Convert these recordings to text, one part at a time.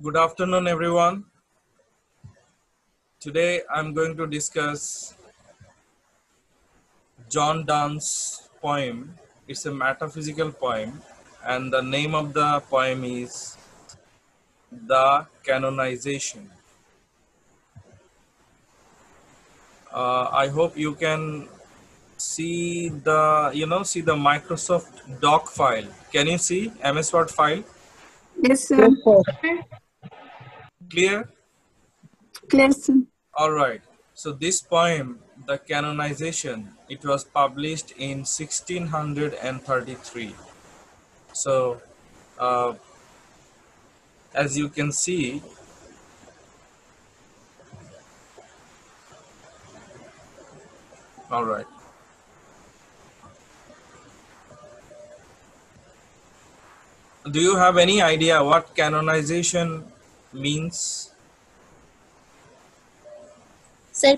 Good afternoon, everyone. Today I'm going to discuss John Donne's poem. It's a metaphysical poem, and the name of the poem is The Canonization. I hope you can see the Microsoft doc file. Can you see MS Word file? Yes, sir. Yes, sir. Clear? Clear, sir. All right. So this poem, The Canonization, it was published in 1633. So uh, as you can see, all right. Do you have any idea what canonization means? Sir,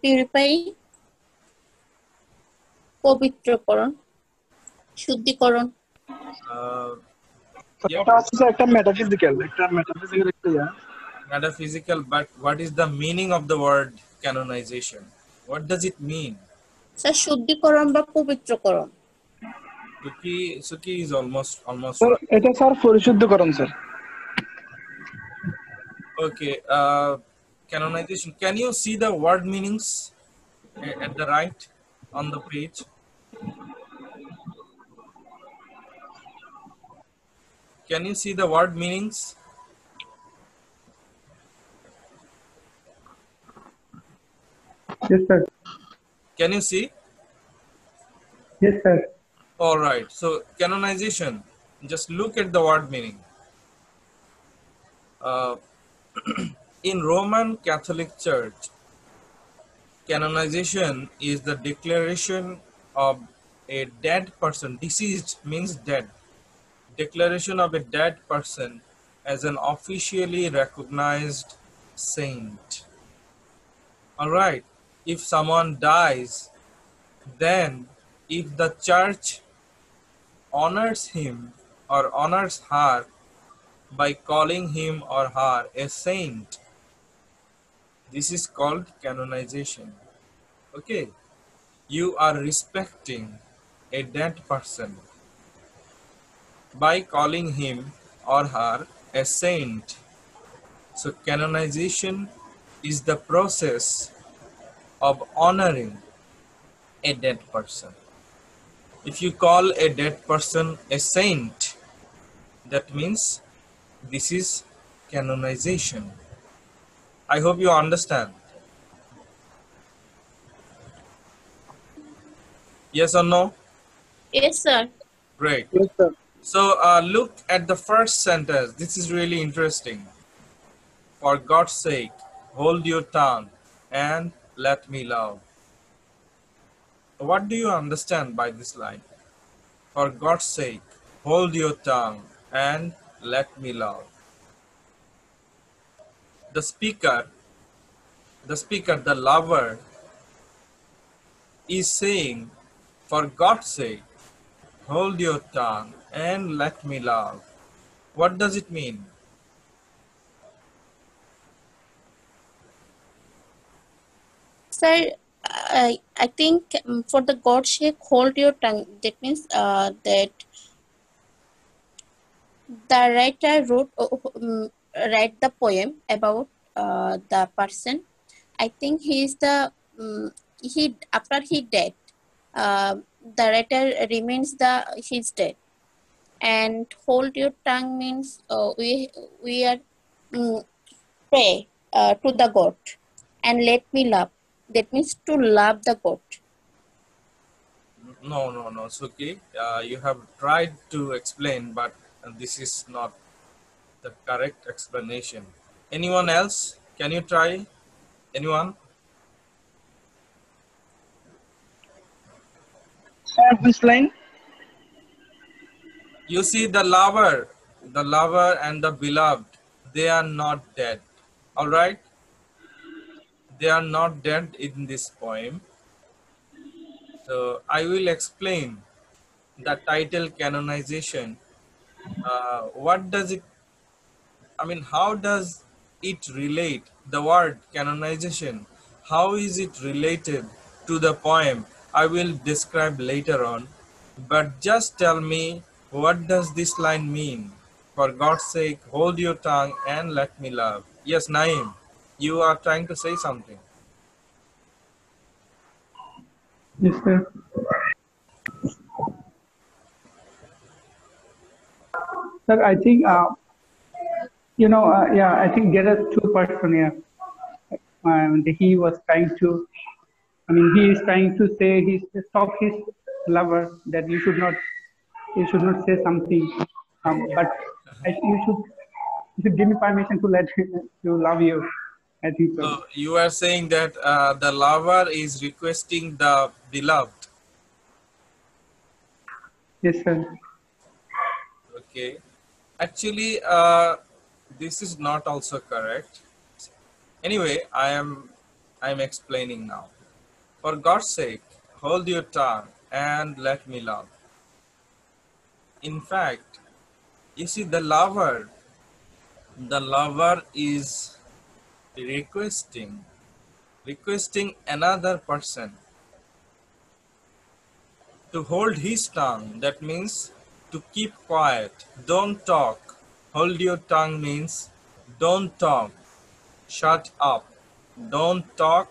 purify, পবিত্রকরণ, শুদ্ধিকরণ। Uh, এটা yep, হচ্ছে একটা metaphysical একটা metaphysical, but what is the meaning of the word canonization? What does it mean? Sir শুদ্ধিকরণ বা পবিত্রকরণ। Suki is almost sir right. এটা sir পরিশুদ্ধকরণ sir Okay, canonization. Can you see the word meanings at the right on the page? Can you see the word meanings? yes sir Can you see? yes sir All right. So canonization. Just look at the word meaning. Uh, in Roman Catholic Church, canonization is the declaration of a dead person. Deceased means dead. Declaration of a dead person as an officially recognized saint. All right. If someone dies, then if the church honors him or honors her by calling him or her a saint, this is called canonization. Okay. You are respecting a dead person by calling him or her a saint. So canonization is the process of honoring a dead person. If you call a dead person a saint, that means this is canonization. I hope you understand. Yes or no? Yes, sir. Great. yes sir So look at the first sentence. This is really interesting. For God's sake, hold your tongue and let me love. What do you understand by this line? For God's sake, hold your tongue and let me love. The speaker, the lover, is saying, for God's sake, hold your tongue and let me love. What does it mean? Sir, I think for the God's sake, hold your tongue. That means that the writer write the poem about the person. I think he is the he after he dead. The writer remains he's dead. And hold your tongue means we are pray to the God and let me love. That means to love the God. No, Suki. You have tried to explain, but this is not the correct explanation. Anyone else? Can you try? Anyone? sir this line You see, the lover and the beloved, they are not dead. All right? They are not dead in this poem. So I will explain the title canonization. What does it I mean, how does it relate? The word canonization, how is it related to the poem? I will describe later on. But just tell me, what does this line mean? For God's sake, hold your tongue and let me love. Yes, Naeem, you are trying to say something. Yes, sir. Sir, I think yeah, I think there are two person here. And he was trying to, I mean, he is trying to say, he stop his lover that you should not say something. But you should give me permission to let to love you. I think so. So you are saying that the lover is requesting the beloved. Yes, sir. Okay. Actually, this is not also correct. Anyway, I'm explaining now. For God's sake, hold your tongue and let me love. In fact, you see, the lover is requesting another person to hold his tongue. That means to keep quiet, don't talk. Hold your tongue means don't talk, shut up, don't talk,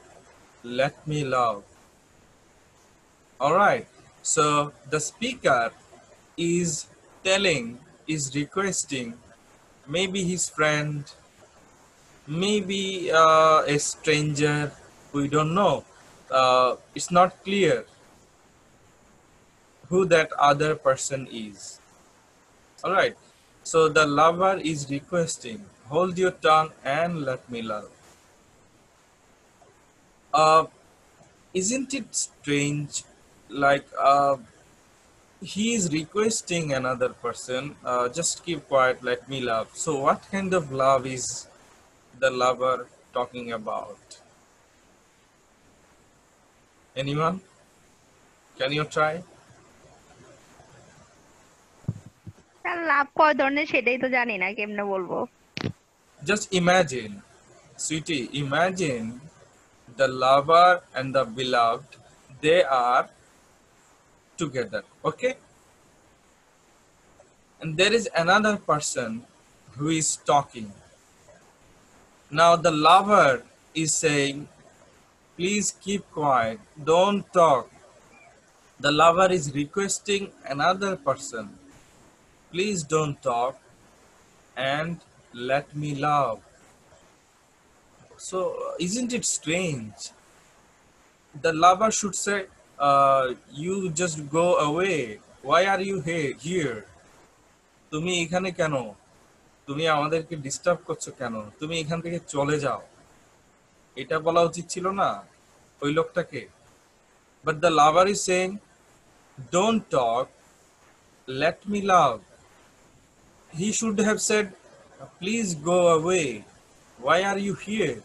let me love. All right. So the speaker is requesting maybe his friend, maybe a stranger, we don't know. It's not clear who that other person is. All right. So the lover is requesting, hold your tongue and let me love. Uh, isn't it strange? Like he is requesting another person, just keep quiet, let me love. So what kind of love is the lover talking about? Anyone? Can you try? Sir লাভ কয় ধরনের সেটাই তো জানি না কেমনে বলবো। Just imagine, sweetie, imagine the lover and the beloved, they are together, okay? And there is another person who is talking. Now the lover is saying, please keep quiet, don't talk. The lover is requesting another person, please don't talk and let me love. So isn't it strange? The lover should say, you just go away. Why are you here? তুমি এখানে কেন? তুমি আমাদেরকে disturb করছো কেন? তুমি এখান থেকে চলে যাও। এটা বলা উচিত ছিল না ওই লোকটাকে? But the lover is saying, don't talk, let me love. He should have said, please go away. Why are you here?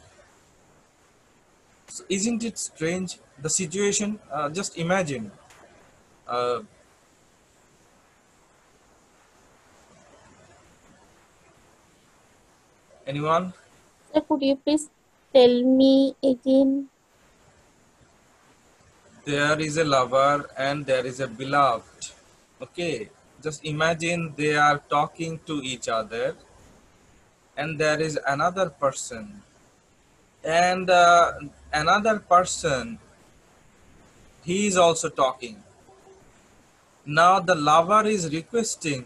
So isn't it strange? The situation, just imagine. Uh, anyone? Sir, could you please tell me again? There is a lover and there is a beloved. Okay, just imagine they are talking to each other and there is another person, and another person, he is also talking. Now the lover is requesting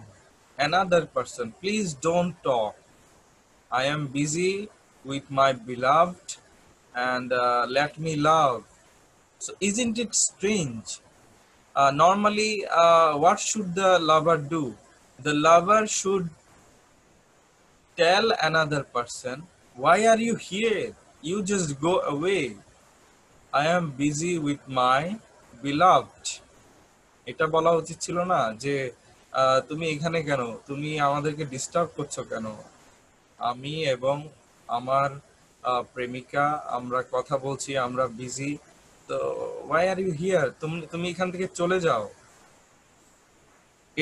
another person, please don't talk, I am busy with my beloved and let me love. So isn't it strange? Normally, what should the lover do? The lover should tell another person, why are you here? You just go away. I am busy with my beloved. এটা বলা উচিত ছিল না যে তুমি এখানে কেন? তুমি আমাদেরকে ডিস্টার্ব করছো কেন? আমি এবং আমার প্রেমিকা আমরা কথা বলছি, আমরা বিজি। তো why are you here? তুমি এখান থেকে চলে যাও।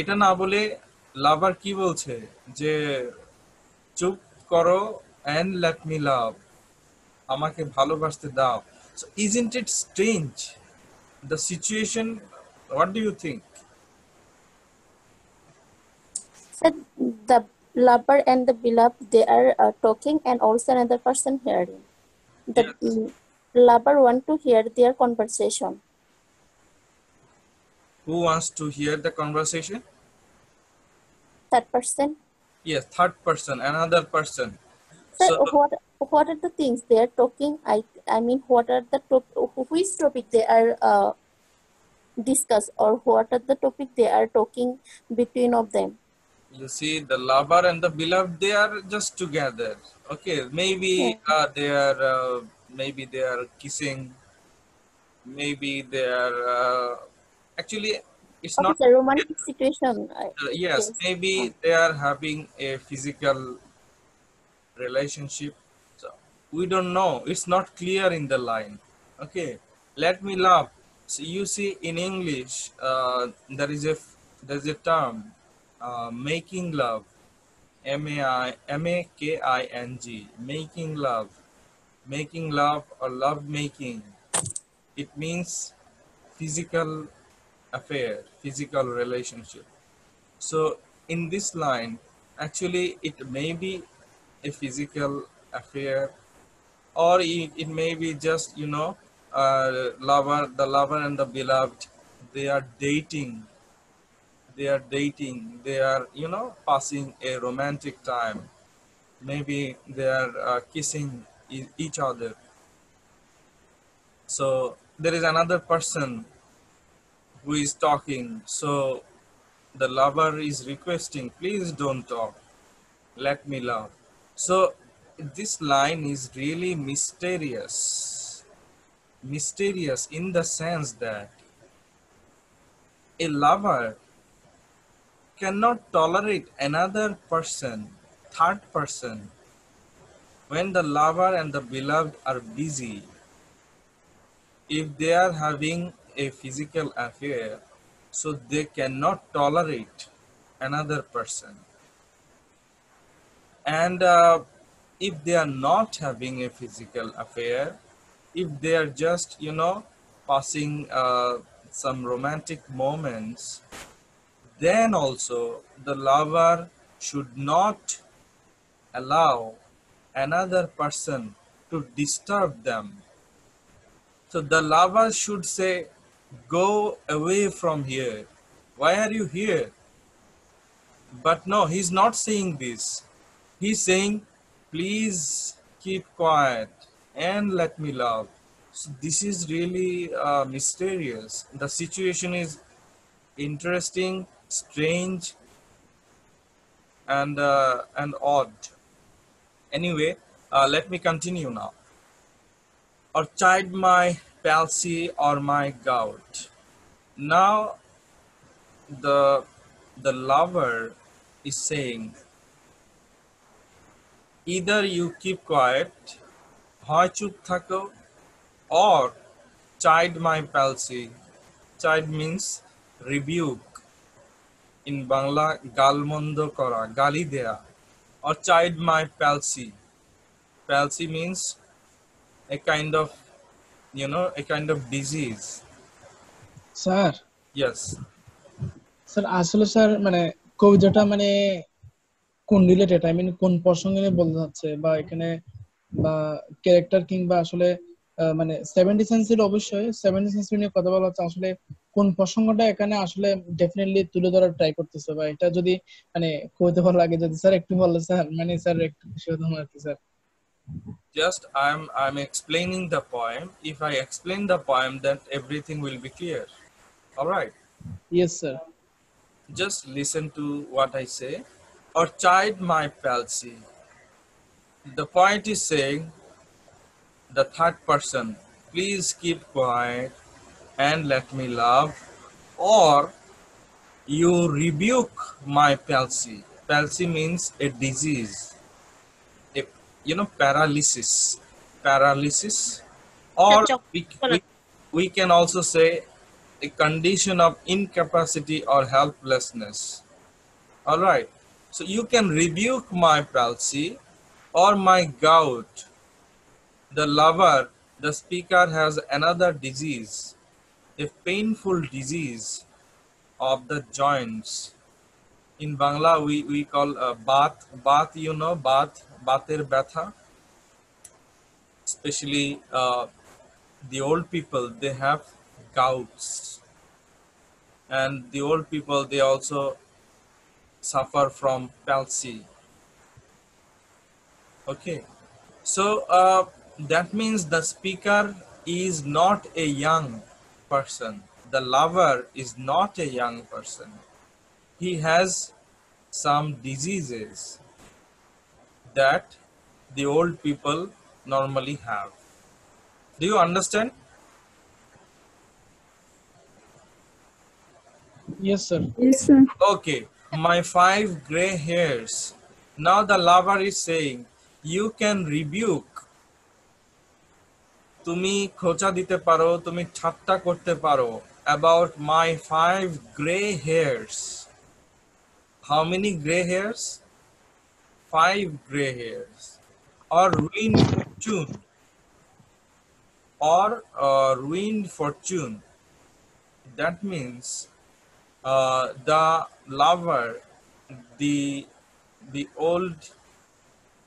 এটা না বলে লাভার কি বলছে যে চুপ করো and let me love. আমাকে ভালোবাসতে দাও. So isn't it strange? The situation, what do you think? So the lover and the beloved, they are talking, and also another person hearing. The Yes. lover want to hear their conversation. Who wants to hear the conversation? That person. Yes, third person, another person. So So what are the things they are talking? I mean, what are the which topic they are discuss, or what are the topic they are talking between of them? you see, the lover and the beloved, they are just together. Okay, maybe Yeah. maybe they are kissing. Maybe they are actually. It's Okay, not. it's a romantic situation. Yes, Yes. maybe they are having a physical relationship. So we don't know. It's not clear in the line. Okay, let me laugh. So you see, in English, there is a term, making love. M-A-K-I-N-G, making love or love making. It means physical affair, physical relationship. So in this line, actually, it may be a physical affair, or it may be just, the lover and the beloved, they are dating. They are, passing a romantic time. Maybe they are kissing each other. So there is another person who is talking. So the lover is requesting, please don't talk, let me love. So this line is really mysterious in the sense that a lover cannot tolerate another person, third person. When the lover and the beloved are busy, if they are having a physical affair, so they cannot tolerate another person. And if they are not having a physical affair, if they are just, passing some romantic moments, then also the lover should not allow another person to disturb them. So the lover should say, go away from here. Why are you here? But no, he's not saying this. He's saying, please keep quiet and let me love. So this is really mysterious. The situation is interesting, strange, and odd. Anyway, let me continue now. Or chide my palsy or my gout. Now the lover is saying, either you keep quiet, হয় চুপ থাকো, or chide my palsy. Chide means rebuke. In Bangla, galmondo kora, gali dea. Or chide my palsy. Palsy means a kind of, a kind of disease. Sir Yes. Sir আসলে sir মানে কবিতাটা মানে কোন related I mean কোন প্রসঙ্গে নিয়ে বলতে যাচ্ছে বা এখানে বা ক্যারেক্টার কিংবা আসলে মানে 70 সেন্সের অবশ্যই 70 সেন্সের নিয়ে কথা বলা হচ্ছে আসলে কোন প্রসঙ্গটা এখানে আসলে ডেফিনেটলি তুলে ধরার ট্রাই করতেছে বা এটা যদি মানে কইতে ভালো লাগে যদি স্যার একটু বললে স্যার মানে স্যার একটু খুশি হতাম আর কি sir Just I'm explaining the poem. If I explain the poem, then everything will be clear. All right. Yes sir Just listen to what I say. Or chide my palsy. The point is saying, the third person, please keep quiet and let me love. Or you rebuke my palsy. Palsy means a disease, a, paralysis, or we can also say a condition of incapacity or helplessness. All right, so you can rebuke my palsy, or my gout. The lover, the speaker has another disease, a painful disease of the joints. In Bangla, we call bath, you know, bater batha. Especially the old people, they have gouts. And the old people, they also suffer from palsy. Okay. So that means the speaker is not a young person. The lover is not a young person. He has some diseases that the old people normally have. Do you understand? Yes, sir. Yes, sir. Okay, my 5 gray hairs. Now the lover is saying, you can rebuke. তুমি খোঁচা দিতে পারো, তুমি ঠাট্টা করতে পারো about my 5 gray hairs. How many gray hairs? 5 gray hairs. Or ruined fortune. Or ruined fortune. That means the lover, the old,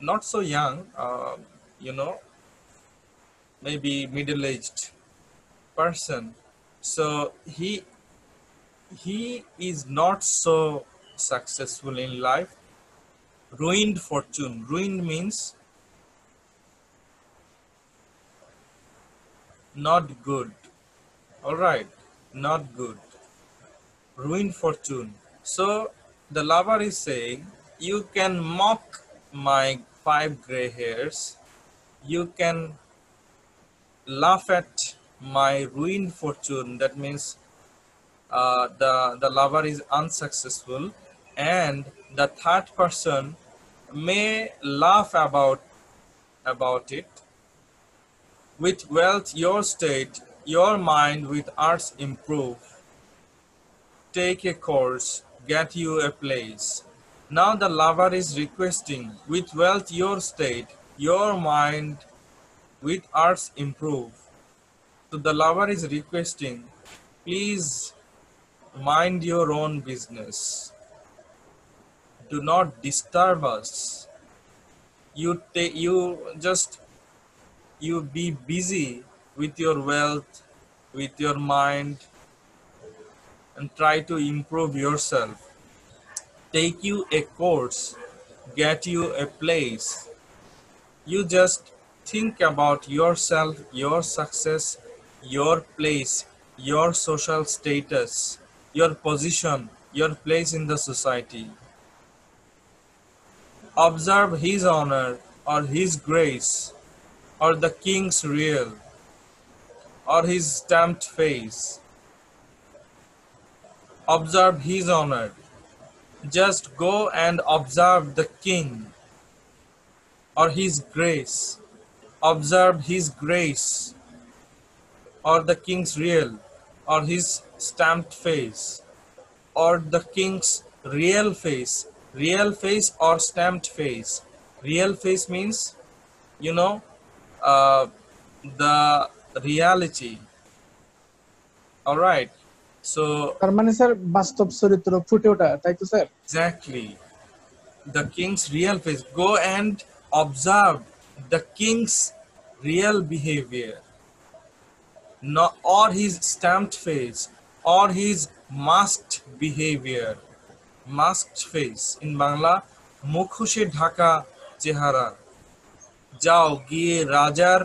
not so young, you know, maybe middle-aged person. So he is not so successful in life. Ruined fortune. Ruined means not good. All right, not good. Ruined fortune. So the lover is saying, you can mock my 5 gray hairs. You can laugh at my ruined fortune. That means the lover is unsuccessful, and the third person may laugh about it. With wealth your state, your mind with arts improve. Take a course, get you a place. Now the lover is requesting, with wealth your state, your mind with arts improve. So the lover is requesting, please mind your own business. Do not disturb us. You be busy with your wealth, with your mind, and try to improve yourself. Take you a course, get you a place. You just think about yourself, your success, your place, your social status, your position, your place in the society. Observe his honor or his grace, or the king's real, or his stamped face. Observe his honor. Just go and observe the king or his grace. Observe his grace or the king's real, or his stamped face, or the king's real face. Real face or stamped face. Real face means, you know, the reality. All right. So তার মানে sir বাস্তব চরিত্র ফুটে ওঠা, তাই তো sir? exactly, the king's real face. Go and observe the king's real behavior, not or his stamped face, or his masked behavior. Masked face in Bangla, মুখোশে ঢাকা চেহারা। যাও গিয়ে রাজার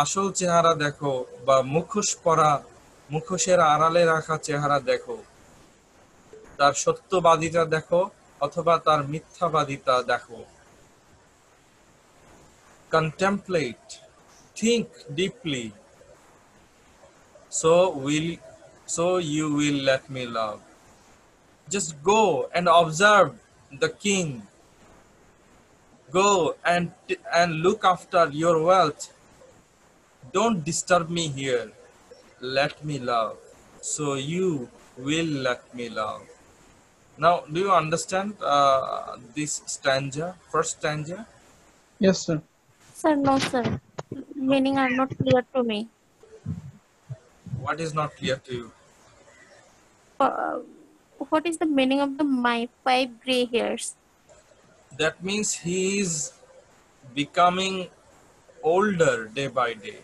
আসল চেহারা দেখো, বা মুখোশ পরা, মুখোশের আড়ালে রাখা চেহারা দেখো। তার সত্যবাদিতা দেখো অথবা তার মিথ্যাবাদিতা দেখো। Contemplate, think deeply, so you will let me love. Just go and observe the king. Go and look after your wealth. Don't disturb me here. Let me love, so you will let me love. Now, do you understand this stanza, first stanza? Yes, sir. Sir, no, sir. Meaning are not clear to me. What is not clear to you? Uh, what is the meaning of the my 5 gray hairs? That means he is becoming older day by day.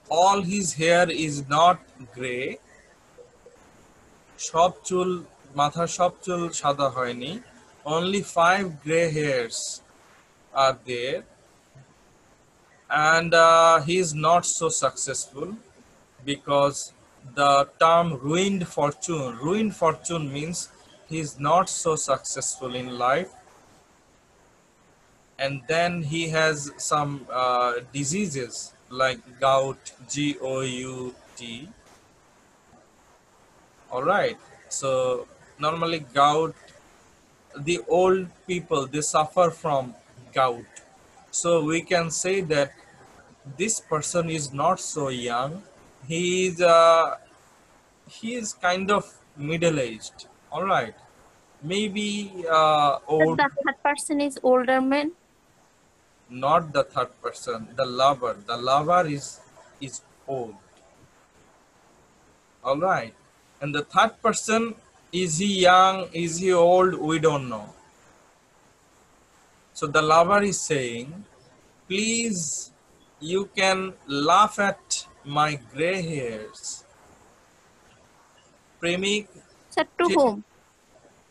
All his hair is not gray. সব চুল মাথার সব চুল সাদা হয়নি. Only 5 gray hairs are there, and he is not so successful because the term ruined fortune means he is not so successful in life, and then he has some diseases like gout, GOUT. All right, so normally gout, the old people, they suffer from gout, so we can say that this person is not so young. He is kind of middle aged. All right, maybe That old. the third person is older man. Not the third person, the lover is old. All right, and the third person, is he young, is he old, we don't know. So the lover is saying, please, you can laugh at my gray hairs. প্রেমিক Sir, to ঠিক whom?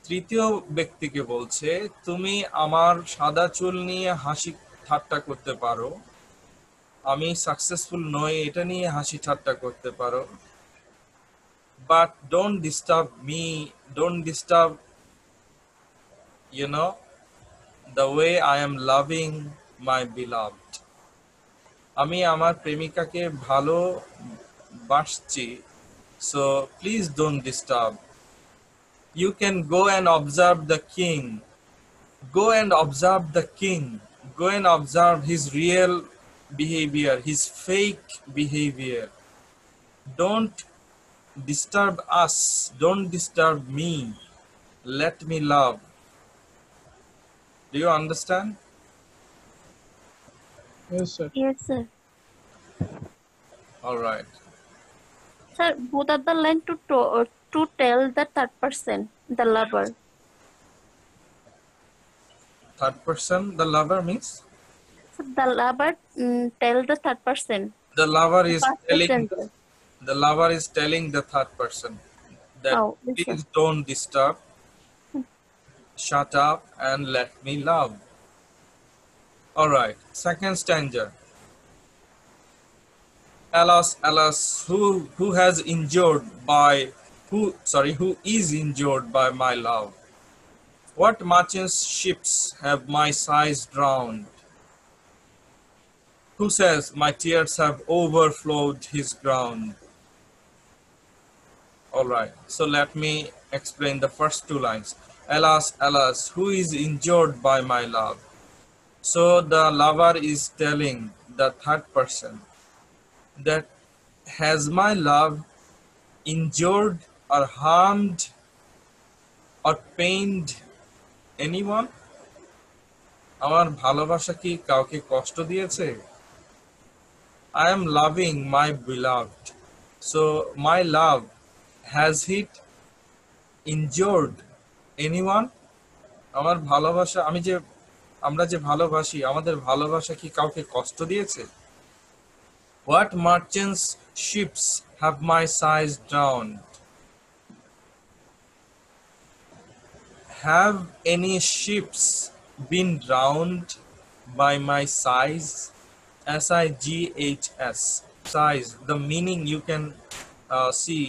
তৃতীয় ব্যক্তিকে বলছে, তুমি আমার সাদা চুল নিয়ে হাসি ঠাট্টা করতে পারো, আমি সাকসেসফুল নই এটা নিয়ে হাসি ঠাট্টা করতে পারো, but don't disturb me, don't disturb, the way I am loving my beloved. আমি আমার প্রেমিকাকে ভালোবাসছি, so please don't disturb. You can go and observe the king. Go and observe the king. Go and observe his real behavior, his fake behavior. Don't disturb us. Don't disturb me. Let me love. Do you understand? Yes, sir. Yes, sir. All right. Sir, both are the line to tell the third person, the lover. Third person, the lover means? So the lover tell the third person. The lover is First telling sentence. the lover is telling the third person that Oh, yes, sir. please don't disturb. Shut up and let me love. All right. Second stanza. Alas, alas, who is injured by my love? What merchant's ships have my sighs drowned? Who says my tears have overflowed his ground? All right, so let me explain the first 2 lines. Alas, alas, who is injured by my love? So the lover is telling the third person that, has my love injured or harmed or pained anyone? আমার ভালোবাসা কি কাউকে কষ্ট দিয়েছে? I am loving my beloved. So my love, has it injured anyone? আমার ভালোবাসা, আমরা যে ভালোবাসি, আমাদের ভালোবাসা কি কাউকে কষ্ট দিয়েছে? What merchant's ships have my sighs drowned? Have any ships been drowned by my sighs? SIGHS, sighs. The meaning you can see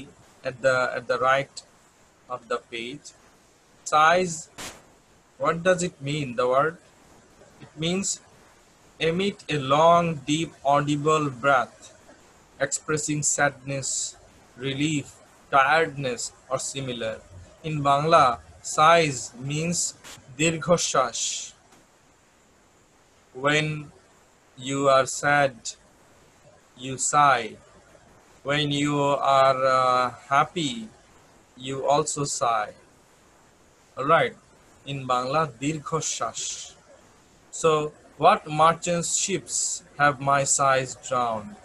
at the right of the page. Sighs, what does it mean, the word? It means emit a long, deep, audible breath, expressing sadness, relief, tiredness, or similar. In Bangla, sighs means dirghoshash. When you are sad, you sigh. When you are happy, you also sigh. All right. In Bangla, dirghoshash. So What merchant ships have my sighs drowned?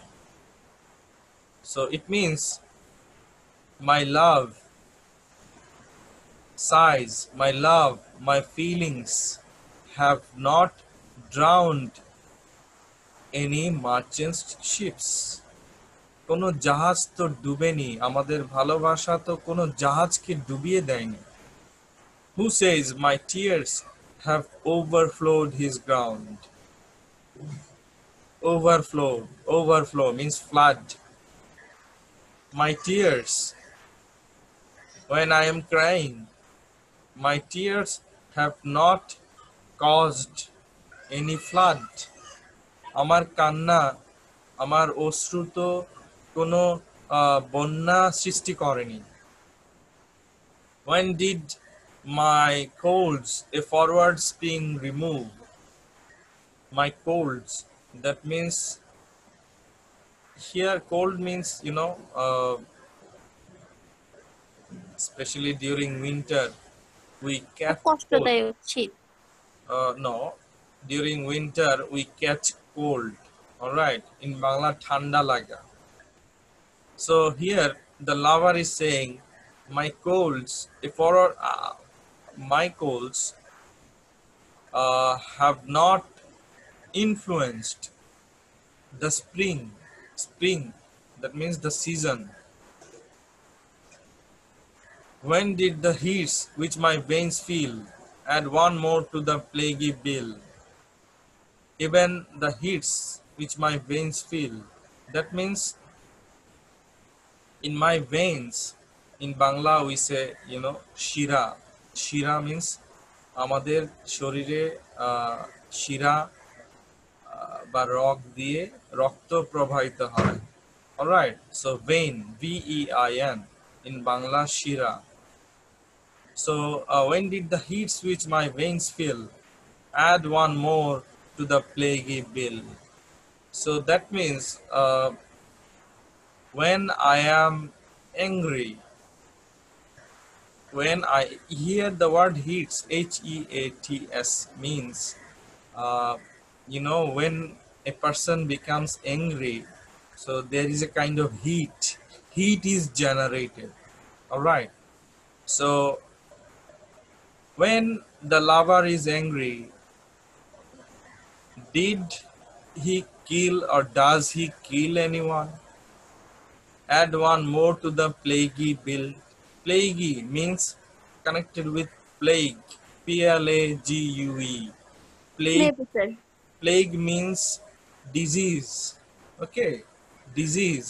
So it means my love, sighs, my love, my feelings have not drowned any merchant ships. কোনো জাহাজ তো ডুবেনি, আমাদের ভালোবাসা তো কোনো জাহাজকে ডুবিয়ে দেয়নি। Who says my tears have overflowed his ground? Overflow means flood. My tears, when I am crying, my tears have not caused any flood. আমার কান্না, আমার অশ্রু তো কোনো বন্যা সৃষ্টি করেনি। When did my colds a forward spring remove? My colds, that means here cold means especially during winter we catch cold. কষ্টদায়ক শীত। No, during winter we catch cold. All right, in Bangla thanda laga. So here the lover is saying my colds have not influenced the spring, that means the season. When did the heats which my veins feel add one more to the plaguey bill? Even the heats which my veins feel, that means in my veins, in Bangla we say shira. Shira means আমাদের শরীরে শিরা বা রগ দিয়ে রক্ত প্রবাহিত হয়। Alright, so vein, vein, in Bangla shira. So when did the heats which my veins feel add one more to the plaguey bill? So that means when I am angry, when I hear the word heats, H-E-A-T-S, means when a person becomes angry, so there is a kind of heat is generated. All right, so when the lover is angry, did he kill or does he kill anyone? Add one more to the plaguey bill. Plaguey means connected with plague, P-L-A-G-U-E. Plague means disease. Okay, disease.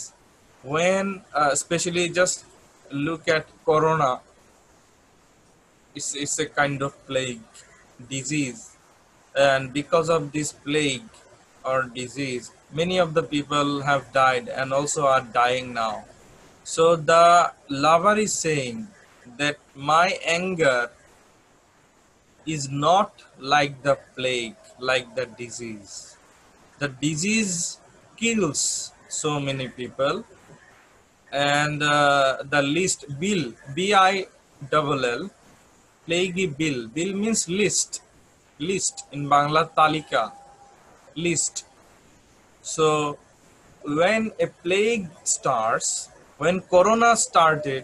When especially just look at corona, it's a kind of plague, disease, and because of this plague or disease, many of the people have died and also are dying now. So the lover is saying that my anger is not like the plague, like the disease. The disease kills so many people, and the list, bill, B-I-L-L, plaguey bill. Bill means list. List in Bangla talika, list. So when a plague starts, when corona started,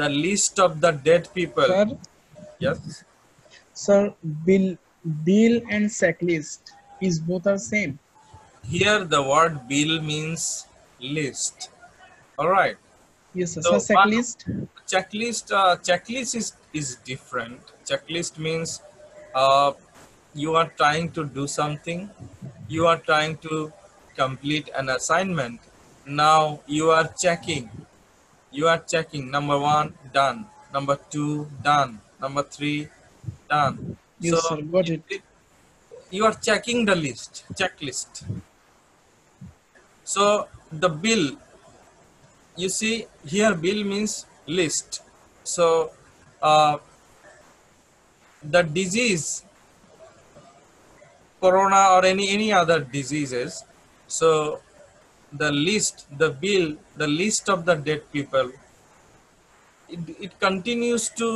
the list of the dead people. Sir, Yes. sir, bill and checklist is both are same. Here the word bill means list. All right. Yes, sir. So, Sir, checklist. Checklist is different. Checklist means you are trying to do something, you are trying to complete an assignment. Now you are checking. Number 1 done, number 2 done, number 3 done. Yes, So sir. Got it. you are checking the list, checklist. So the bill, you see here bill means list. So the disease, corona or any other diseases, so the list, the bill, the list of the dead people, it continues to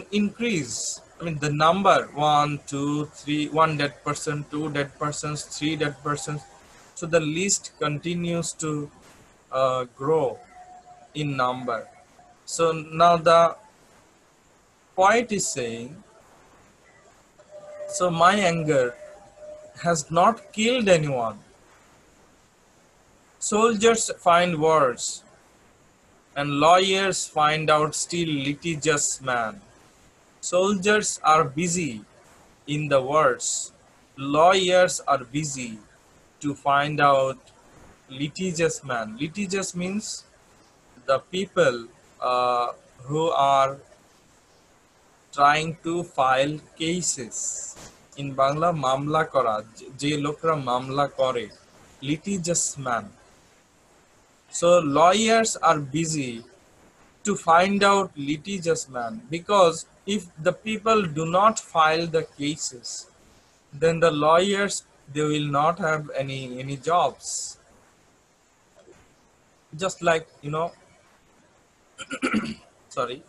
increase. I mean, the number 1, 2, 3, 1 dead person, 2 dead persons, 3 dead persons. So the list continues to grow in number. So now the poet is saying, so my anger has not killed anyone. Soldiers find words, and lawyers find out still litigious man. Soldiers are busy in the words. Lawyers are busy to find out litigious man. Litigious means the people who are trying to file cases. In Bangla, mamla kora, je lokra mamla kore, litigious man. So lawyers are busy to find out litigious man, because if the people do not file the cases, then the lawyers, they will not have any jobs. Just like, sorry,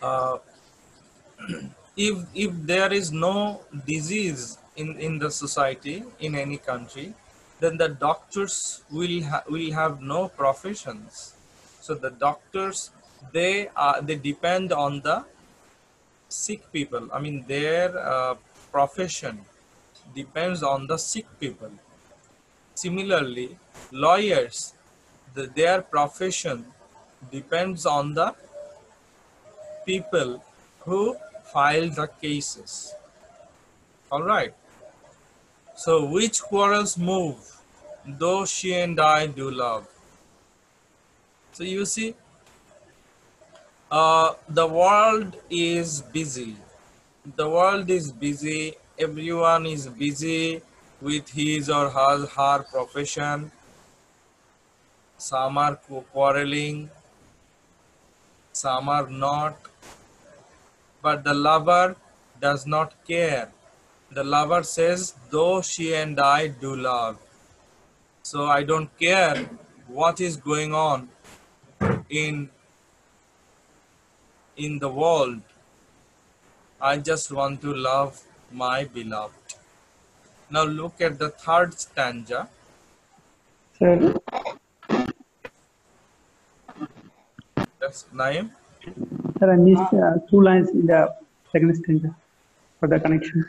uh, if there is no disease in the society, in any country, then the doctors will have no professions. So the doctors, they depend on the sick people. I mean, their profession depends on the sick people. Similarly, lawyers, their profession depends on the people who file the cases. All right. So which quarrels move, though she and I do love? So you see, the world is busy. The world is busy. Everyone is busy with his or her profession. Some are quarreling, some are not. But the lover does not care. The lover says, though she and I do love. So I don't care what is going on in the world. I just want to love my beloved. Now look at the third stanza. Sir, That's Naim. sir, I missed 2 lines in the second stanza for the connection.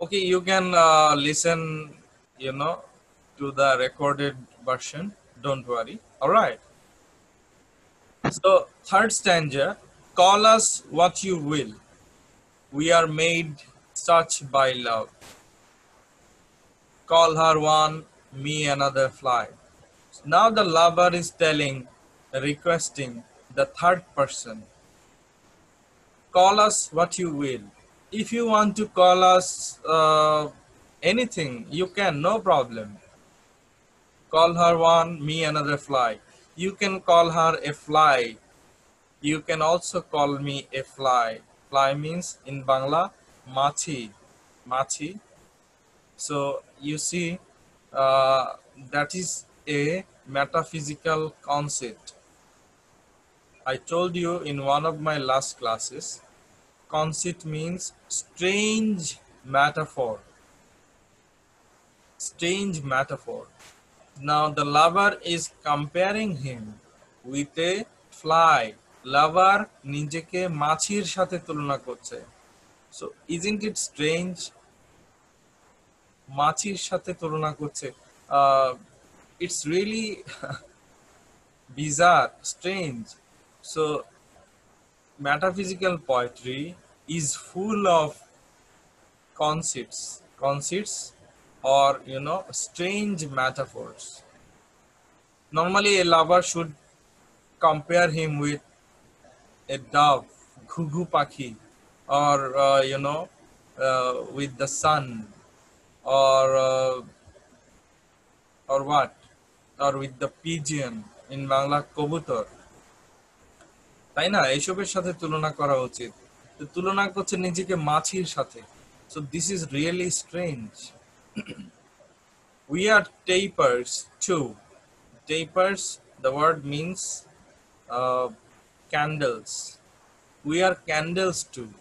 Okay, you can listen, to the recorded version. Don't worry. All right. So third stanza, call us what you will. We are made such by love. Call her one, me another fly. Now the lover is requesting the third person. Call us what you will. If you want to call us anything, you can, no problem. Call her one, me another fly. You can call her a fly. You can also call me a fly. Fly means in Bangla, machi. Machi. So you see, that is a metaphysical concept. I told you in one of my last classes, conceit means strange metaphor. Strange metaphor. Now the lover is comparing him with a fly. Lover নিজেকে মাছির সাথে তুলনা করছে. So isn't it strange? মাছির সাথে তুলনা করছে. It's really bizarre, strange. So metaphysical poetry is full of conceits or strange metaphors. Normally a lover should compare him with a dove, ঘুঘু পাখি, or with the sun, or what, or with the pigeon, in Bangla কবুতর, তাই না? এইসবের সাথে তুলনা করা উচিত। তো তুলনা করছে নিজেকে মাছির সাথে। So this is really strange. We are tapers too. Tapers, the word means candles. We are candles too,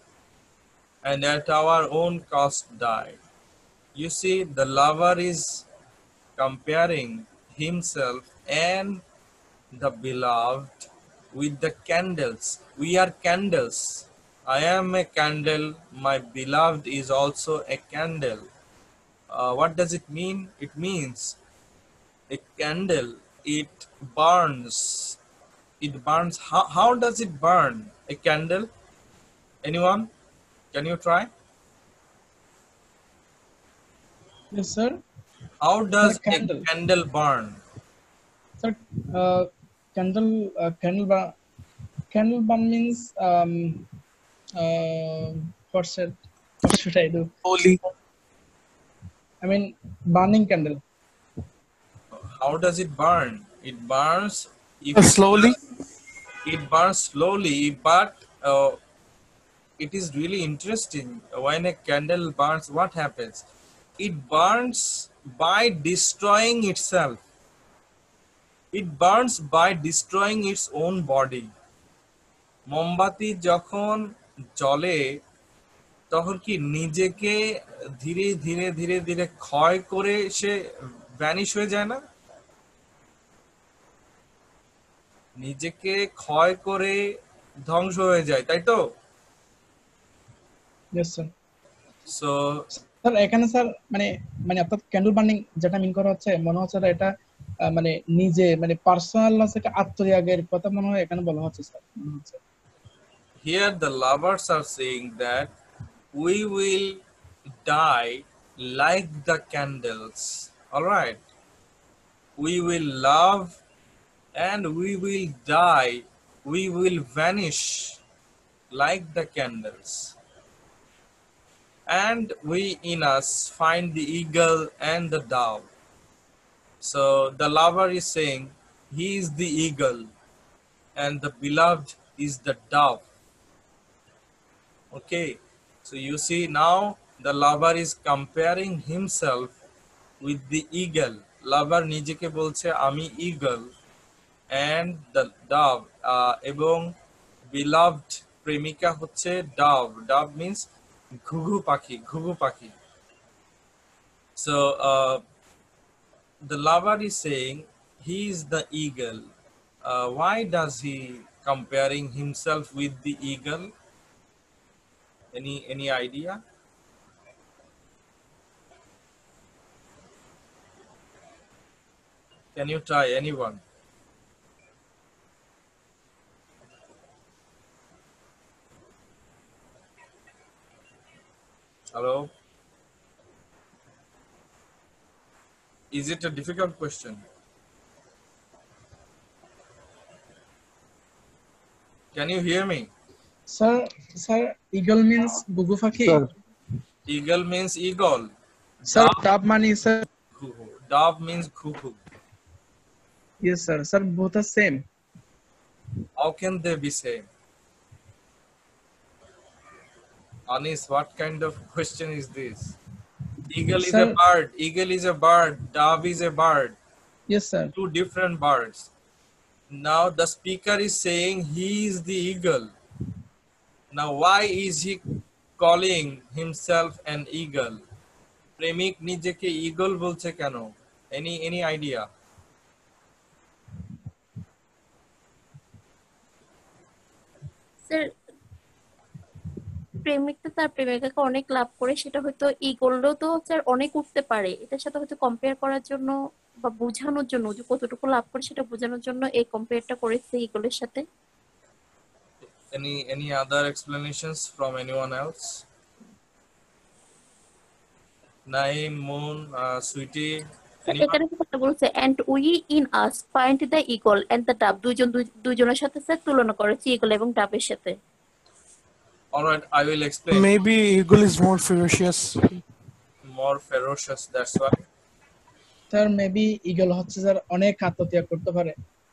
and at our own cost die. You see, the lover is comparing himself and the beloved with the candles. We are candles. I am a candle. My beloved is also a candle. What does it mean? It means a candle. It burns. It burns. How does it burn? A candle? Anyone? Can you try? Yes, sir. How Sir, does a candle. candle burn? Sir, candle burn means what's it? What should I do? Holy. I mean, burning candle. How does it burn? It burns Slowly. it burns slowly, but it is really interesting. When a candle burns, what happens? It burns by destroying itself. It burns by destroying its own body. মোমবাতি যখন জ্বলে তখন কি নিজেকে ধীরে ধীরে ধীরে ধীরে ক্ষয় করে সে ভ্যানিশ হয়ে যায় না? নিজেকে ক্ষয় করে ধ্বংস হয়ে যায়, তাই তো? Yes, sir. সো স্যার এখানে স্যার মানে মানে আপনার ক্যান্ডেল বার্নিং যেটা মিন করা হচ্ছে মনে হচ্ছে এটা মানে নিজে মানে পার্সোনাল থেকে আত্মত্যাগের কথা মনে হয় এখানে বলা হচ্ছে স্যার মনে হচ্ছে। here the lovers are saying that we will die like the candles. All right, we will love and we will die, we will vanish like the candles, and we in us find the eagle and the dove. So the lover is saying he is the eagle and the beloved is the dove. Okay, so you see now the lover is comparing himself with the eagle. Lover নিজেকে বলছে আমি eagle and the dove, এবং beloved প্রেমিকা হচ্ছে dove. Dove means ঘুঘু পাখি, ঘুঘু পাখি. So the lover is saying he is the eagle. Why does he comparing himself with the eagle? Any idea? Can you try, anyone? Hello? Is it a difficult question? Can you hear me? Sir eagle means গুগু পাখি। Eagle means eagle. Sir dove মানে sir Ghugu. Dove means ghugu. Yes sir sir both are same. How can they be same? Anis, what kind of question is this? Eagle is a Sir. bird. Eagle is a bird. Dove is a bird. Yes sir. Two different birds. Now the speaker is saying he is the eagle. Now why is he calling himself an eagle? প্রেমিক নিজেকে eagle বলছে কেন? Any idea? Sir প্রেমিক তো তার প্রেমিকাকে অনেক লাভ করে, সেটা হয়তো ইগলও তো স্যার অনেক উঠতে পারে, এটার সাথে হয়তো কম্পেয়ার করার জন্য বা বোঝানোর জন্য যে কতটুকু লাভ করে সেটা বোঝানোর জন্য এই কম্পেয়ারটা করেছে ইগলের সাথে। Any other explanations from anyone else? Naeem, Moon, Sweetie. এখানে কথা বলছে and we in us find the eagle and the dove, দুইজনের সাথে স্যার তুলনা করেছে ইগল এবং ডাবের সাথে। All right, I will explain. Maybe eagle is more ferocious. More ferocious, that's why. Sir maybe eagle হচ্ছে স্যার অনেক আত্মত্যাগ করতে পারে,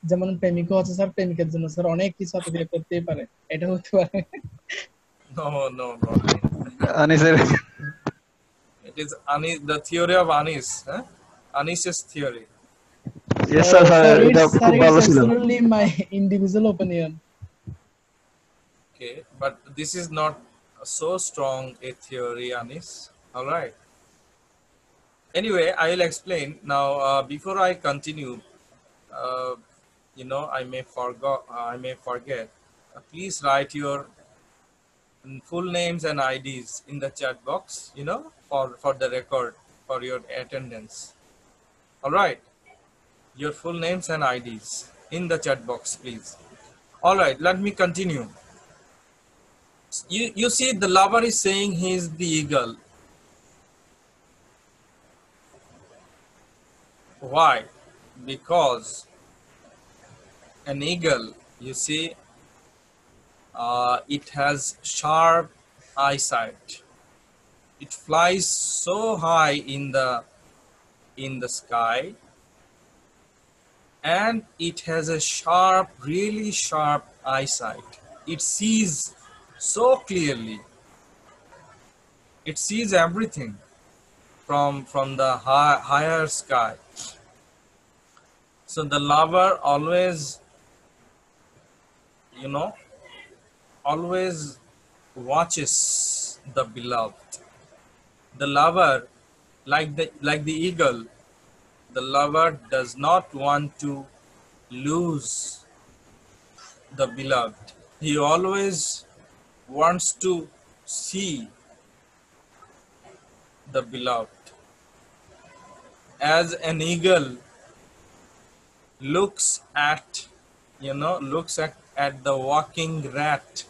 যেমন প্রেমিকও হচ্ছে স্যার প্রেমিকের জন্য স্যার অনেক কিছু আত্মত্যাগ করতেই পারে, এটা হতে পারে। No. Anis sir. It is Anis, the theory of Anis. Huh? Anis's theory. Yes sir, Sir, এটা it's খুব ভালো ছিল। absolutely my individual opinion. Okay, but this is not so strong a theory, Anis. All right. Anyway, I will explain now. Before I continue, uh, I may forget. Please write your full names and IDs in the chat box. For the record, for your attendance. All right. Your full names and IDs in the chat box, please. All right. Let me continue. You see, the lover is saying he is the eagle. Why? Because an eagle, you see, it has sharp eyesight. It flies so high in the sky, and it has a really sharp eyesight. It sees so clearly. It sees everything from the higher sky. So the lover always, always watches the beloved. The lover, like the eagle, the lover does not want to lose the beloved. He always wants to see the beloved. As an eagle looks at the walking rat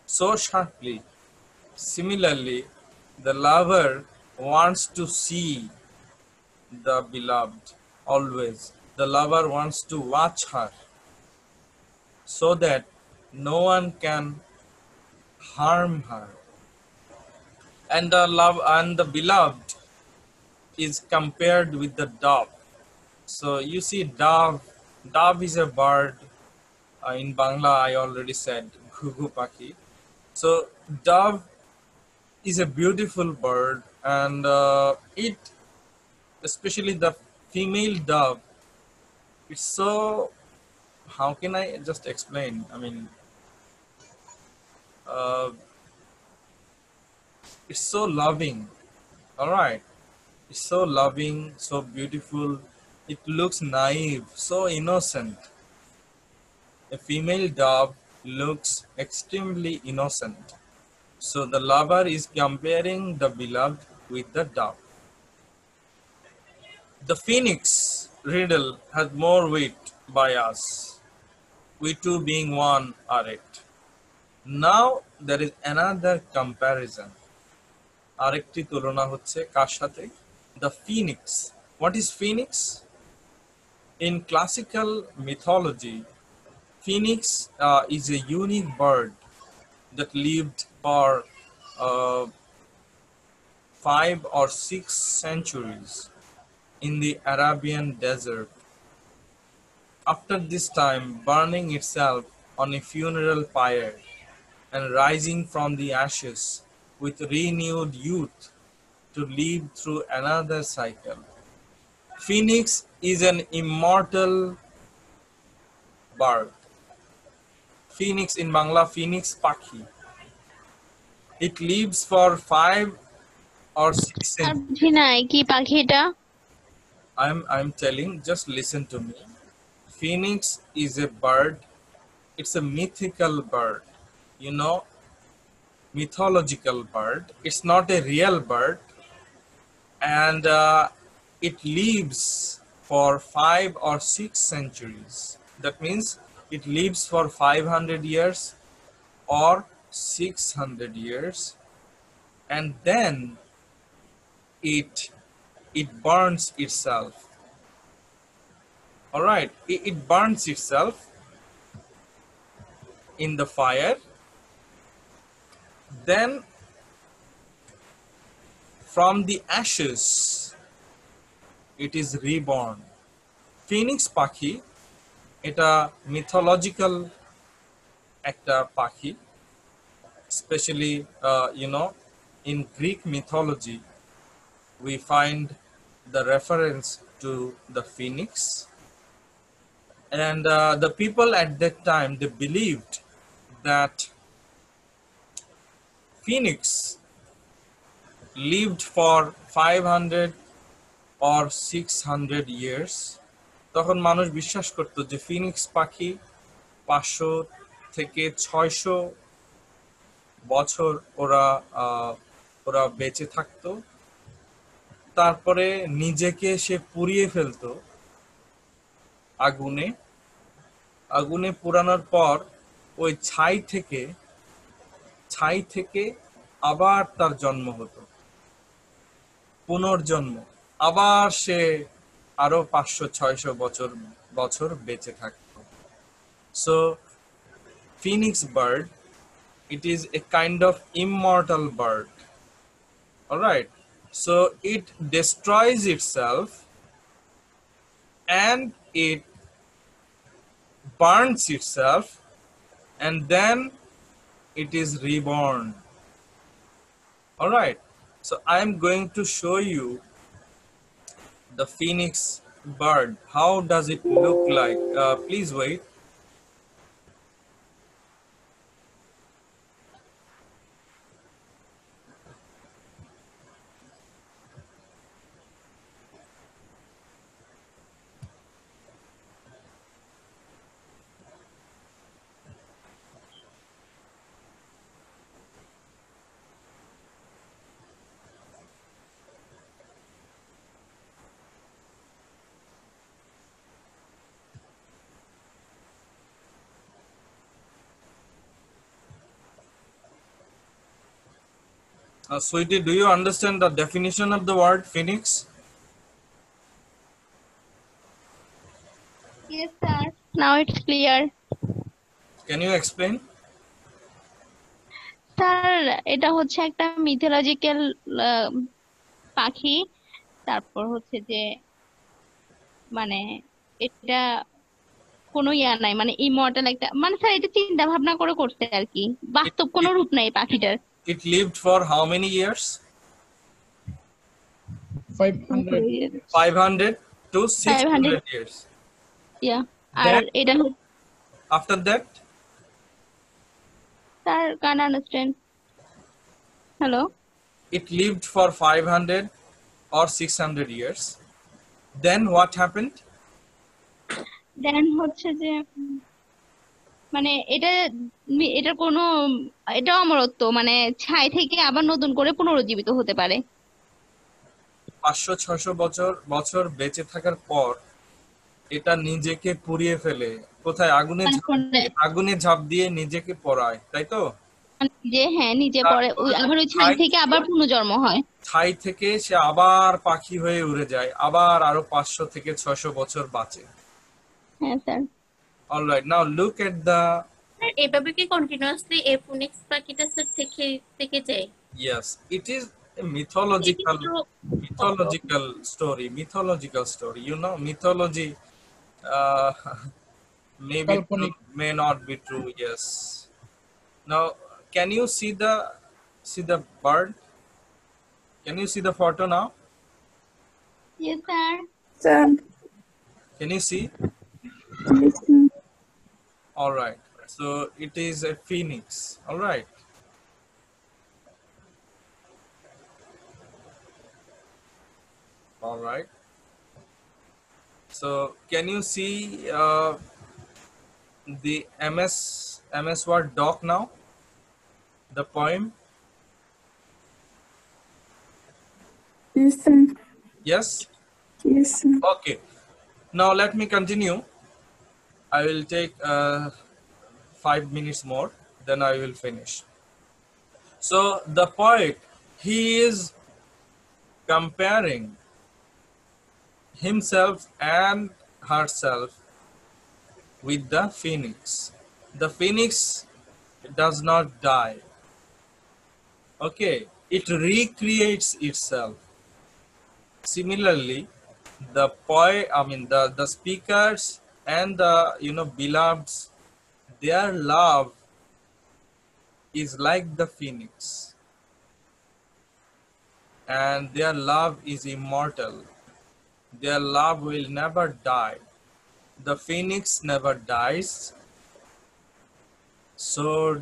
so sharply, similarly the lover wants to see the beloved always. The lover wants to watch her so that no one can harm her. And the beloved is compared with the dove. So you see, dove is a bird. In Bangla, I already said Ghugu Paki. So dove is a beautiful bird, and it, especially the female dove, it's so, how can I just explain? I mean, it's so loving. All right. It's so loving, so beautiful. It looks naive, so innocent. A female dove looks extremely innocent. So the lover is comparing the beloved with the dove. The phoenix riddle has more weight by us. We two being one are it. Now there is another comparison. আরেকটি তুলনা হচ্ছে কার সাথে? The phoenix. What is phoenix? In classical mythology, phoenix is a unique bird that lived for 5 or 6 centuries in the Arabian desert. After this time, burning itself on a funeral pyre and rising from the ashes with renewed youth to live through another cycle. Phoenix is an immortal bird. Phoenix in Bangla, phoenix pakhi. It lives for 5 or 6 centuries. বুঝি নাই কি পাখি এটা? I'm telling, just listen to me. Phoenix is a bird. It's a mythical bird. Mythological bird. It's not a real bird. And it lives for 5 or 6 centuries. That means it lives for 500 years or 600 years. And then it burns itself. All right, it burns itself in the fire. Then from the ashes, it is reborn. Phoenix পাখি, এটা mythological একটা পাখি, especially in Greek mythology we find the reference to the phoenix. And the people at that time, they believed that Phoenix lived for 500 or 600 years, তখন মানুষ বিশ্বাস করত যে Phoenix পাখি 500 থেকে 600 বছর ওরা বেঁচে থাকতো, তারপরে নিজেকে সে পুড়িয়ে ফেলতো আগুনে পোড়ানোর পর ওই ছাই থেকে আবার তার জন্ম হতো, পুনর্জন্ম, আবার সে আরো 500-600 বছর বেঁচে থাকতো। So phoenix bird, it is a kind of immortal bird. All right, so it destroys itself and it burns itself and then it is reborn. All right, so I am going to show you the phoenix bird. How does it look like? Please wait. Sweetie, do you understand the definition of the word phoenix? Yes, sir. Now it's clear. Can you explain? Sir এটা হচ্ছে একটা mythological পাখি, তারপর হচ্ছে যে মানে এটা কোনো ইয়া নাই, মানে ইমর্টাল একটা, মানে স্যার এটা চিন্তা ভাবনা করে করতে আর কি, বাস্তব কোনো রূপ নাই পাখিটার। It lived for how many years? 500 500 to 600 500 years. Yeah আর Then এটা after that, sir can understand. Hello, it lived for 500 or 600 years. Then what happened? দেন হচ্ছে যে মানে এটার কোনো, এটা অমরত্ব, মানে ছাই থেকে আবার নতুন করে পুনরুজ্জীবিত হতে পারে। 500-600 বছর বেঁচে থাকার পর এটা নিজেকে পুড়িয়ে ফেলে, কোথায়? আগুনে ঝাঁপ দিয়ে নিজেকে পোড়ায়, তাই তো? যে হ্যাঁ, নিজে পরে আবার ওই ছাই থেকে আবার পুনর্জন্ম হয়। ছাই থেকে সে আবার পাখি হয়ে উড়ে যায়, আবার আরো 500 থেকে 600 বছর বাঁচে। হ্যাঁ sir. Alright, now look at the, এভাবে কি কন্টিনিউয়াসলি এই ফিনিক্স পাখিটা স্যার থেকে যায়? Yes, it is a mythological story, you know, mythology maybe কাল্পনিক। may not be true. Yes, now can you see the bird? Can you see the photo now? Yes sir. Sir. Can you see? Yes, sir. All right, so it is a phoenix. All right, all right, so can you see the ms word doc now, the poem? Yes, sir. Yes. Yes, sir. Okay, now let me continue. I will take 5 minutes more, then I will finish. So the poet, he is comparing himself and herself with the phoenix. The phoenix does not die. Okay, it recreates itself. Similarly, the speakers and the beloveds, their love is like the phoenix, and their love is immortal. Their love will never die. The phoenix never dies. So,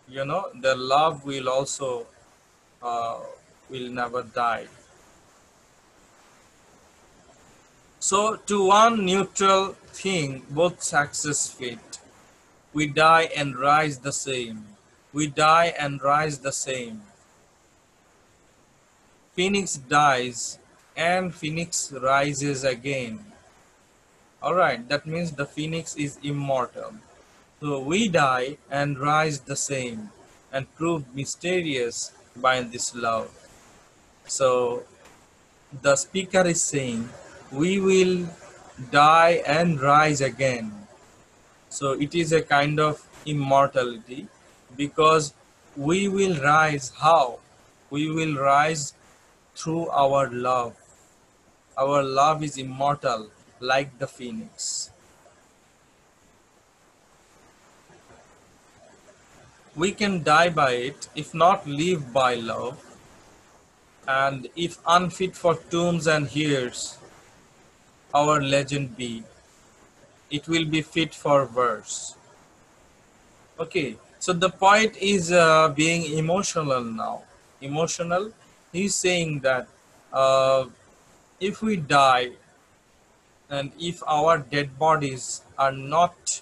you know, the love will also will never die. So to one neutral thing, both sexes fit. We die and rise the same. We die and rise the same. Phoenix dies and phoenix rises again. Alright, that means the phoenix is immortal. So we die and rise the same and prove mysterious by this love. So the speaker is saying, we will die and rise again. So it is a kind of immortality because we will rise. How? We will rise through our love. Our love is immortal like the phoenix. We can die by it if not live by love, and if unfit for tombs and hears our legend be, it will be fit for verse. Okay, so the poet is being emotional now. Emotional. He's saying that if we die and if our dead bodies are not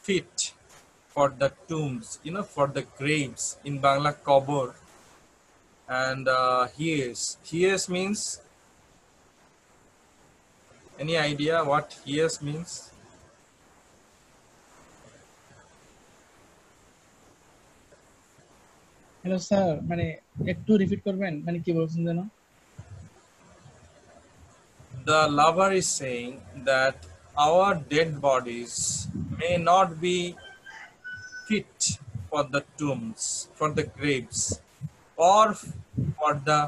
fit for the tombs, you know, for the graves in Bangla Kobor, and hears means, any idea what hears means? Hello sir, মানে একটু repeat করবেন, মানে কি বলছেন যেন? The lover is saying that our dead bodies may not be fit for the tombs, for the graves, or for the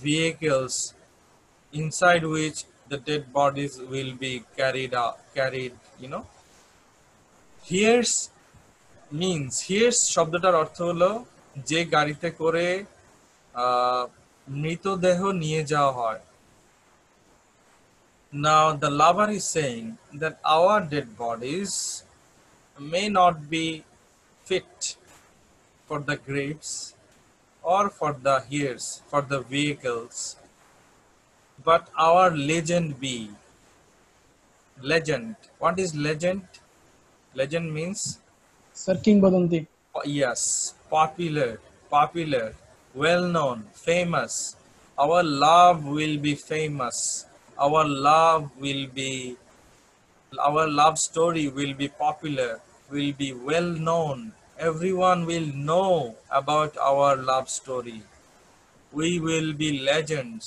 vehicles inside which the dead bodies will be carried, you know. Here's means, here's শব্দটার অর্থ হলো যে গাড়িতে করে মৃতদেহ নিয়ে যাওয়া হয়. Now the lover is saying that our dead bodies may not be fit for the graves or for the hearse, for the vehicles, but our legend be. Legend. What is legend? Legend means, sir কিংবদন্তি। yes, popular, well known, famous. Our love will be famous. Our love story will be popular, will be well known. Everyone will know about our love story. We will be legends.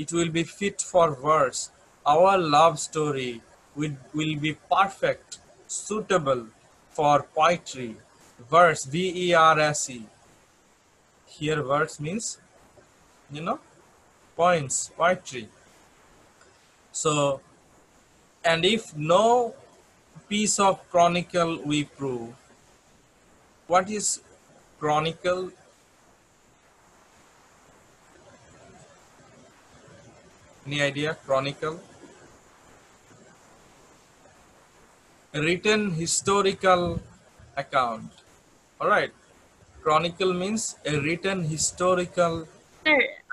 It will be fit for verse. Our love story will be perfect, suitable for poetry. Verse, V-E-R-S-E. Here verse means, you know, poems, poetry. So, and if no piece of chronicle we prove, what is chronicle? Any idea? Chronicle? A written historical account. All right. Chronicle means a written historical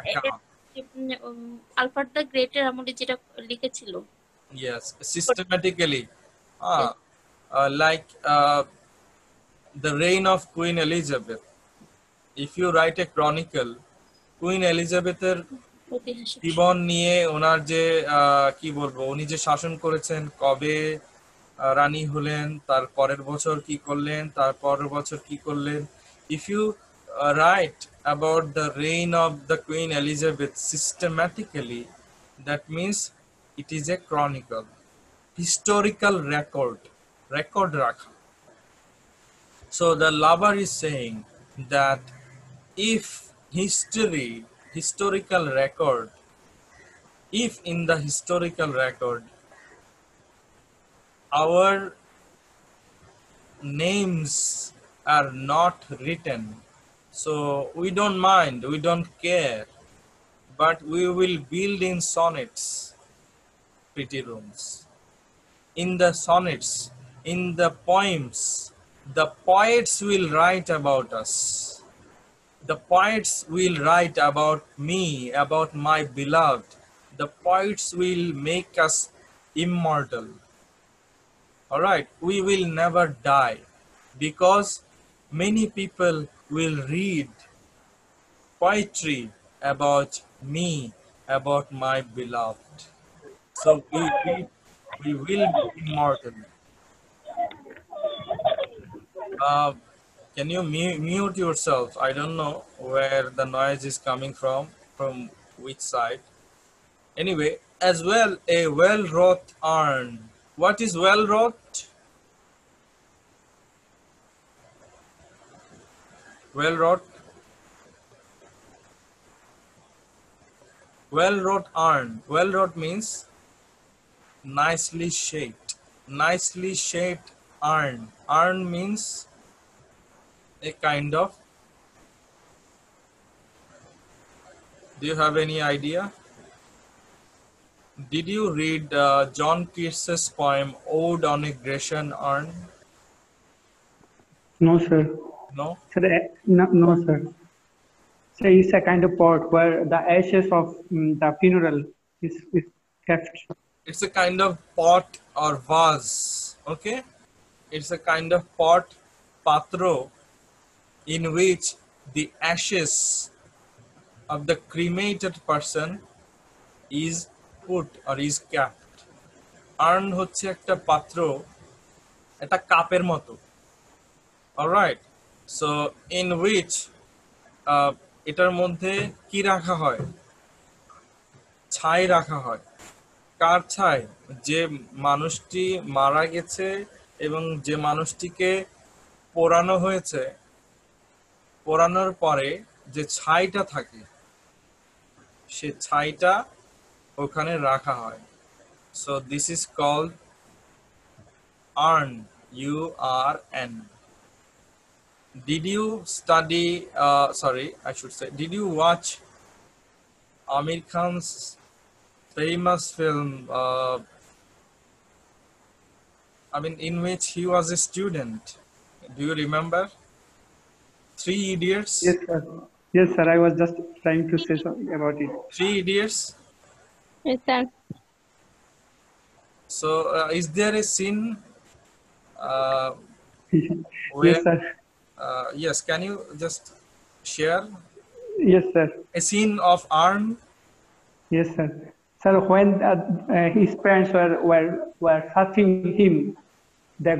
account. আলফার the গ্রেটের আমলে যেটা লিখেছিল, Yes, systematically. Like the reign of Queen Elizabeth. If you write a chronicle, Queen Elizabethের জীবন নিয়ে, ওনার যে কি বলবো, উনি যে শাসন করেছেন, কবে রানী হলেন, তার পরের বছর কি করলেন, তার পরের বছর কি করলেন. If you write about the reign of the Queen Elizabeth systematically, that means it is a chronicle, historical record রাখা. So the lover is saying that if historical record, if in the historical record our names are not written, so we don't mind, we don't care, but we will build in sonnets pretty rooms. In the sonnets, in the poems, The poets will write about us. The poets will write about me, about my beloved. The poets will make us immortal. All right, we will never die because many people will read poetry about me, about my beloved. So we will be immortal. Uh, can you mute yourself? I don't know where the noise is coming from which side. Anyway, as well, a well-wrought urn. What is well-wrought? Well-wrought? Well-wrought urn. Well-wrought means nicely shaped. Nicely shaped urn. Urn means a kind of, do you have any idea? Did you read John Keats's poem Ode on a Grecian Urn? No, sir. No? Sir, no, sir. So it's a kind of pot where the ashes of the funeral is kept. It's a kind of pot or vase, okay? It's a kind of pot, patro, in which the ashes of the cremated person is put or is kept. Urn হচ্ছে একটা পাত্র, একটা কাপের মতো. Alright, so in which এটার মধ্যে কি রাখা হয়? ছাই রাখা হয়. কার ছাই? যে মানুষটি মারা গেছে এবং যে মানুষটিকে পোড়ানো হয়েছে, পোড়ানোর পরে যে ছাইটা থাকে সে ছাইটা ওখানে রাখা হয়. So this is called urn, U-R-N. Did you study, I should say, did you watch Amir Khan's famous film, in which he was a student? Do you remember? Three Idiots? Yes, sir. Yes, sir. I was just trying to say something about it. Three Idiots? Yes, sir. So is there a scene where, Yes, sir. yes, can you just share Yes, sir. a scene of urn? Yes, sir. Sir, when his parents were searching him, they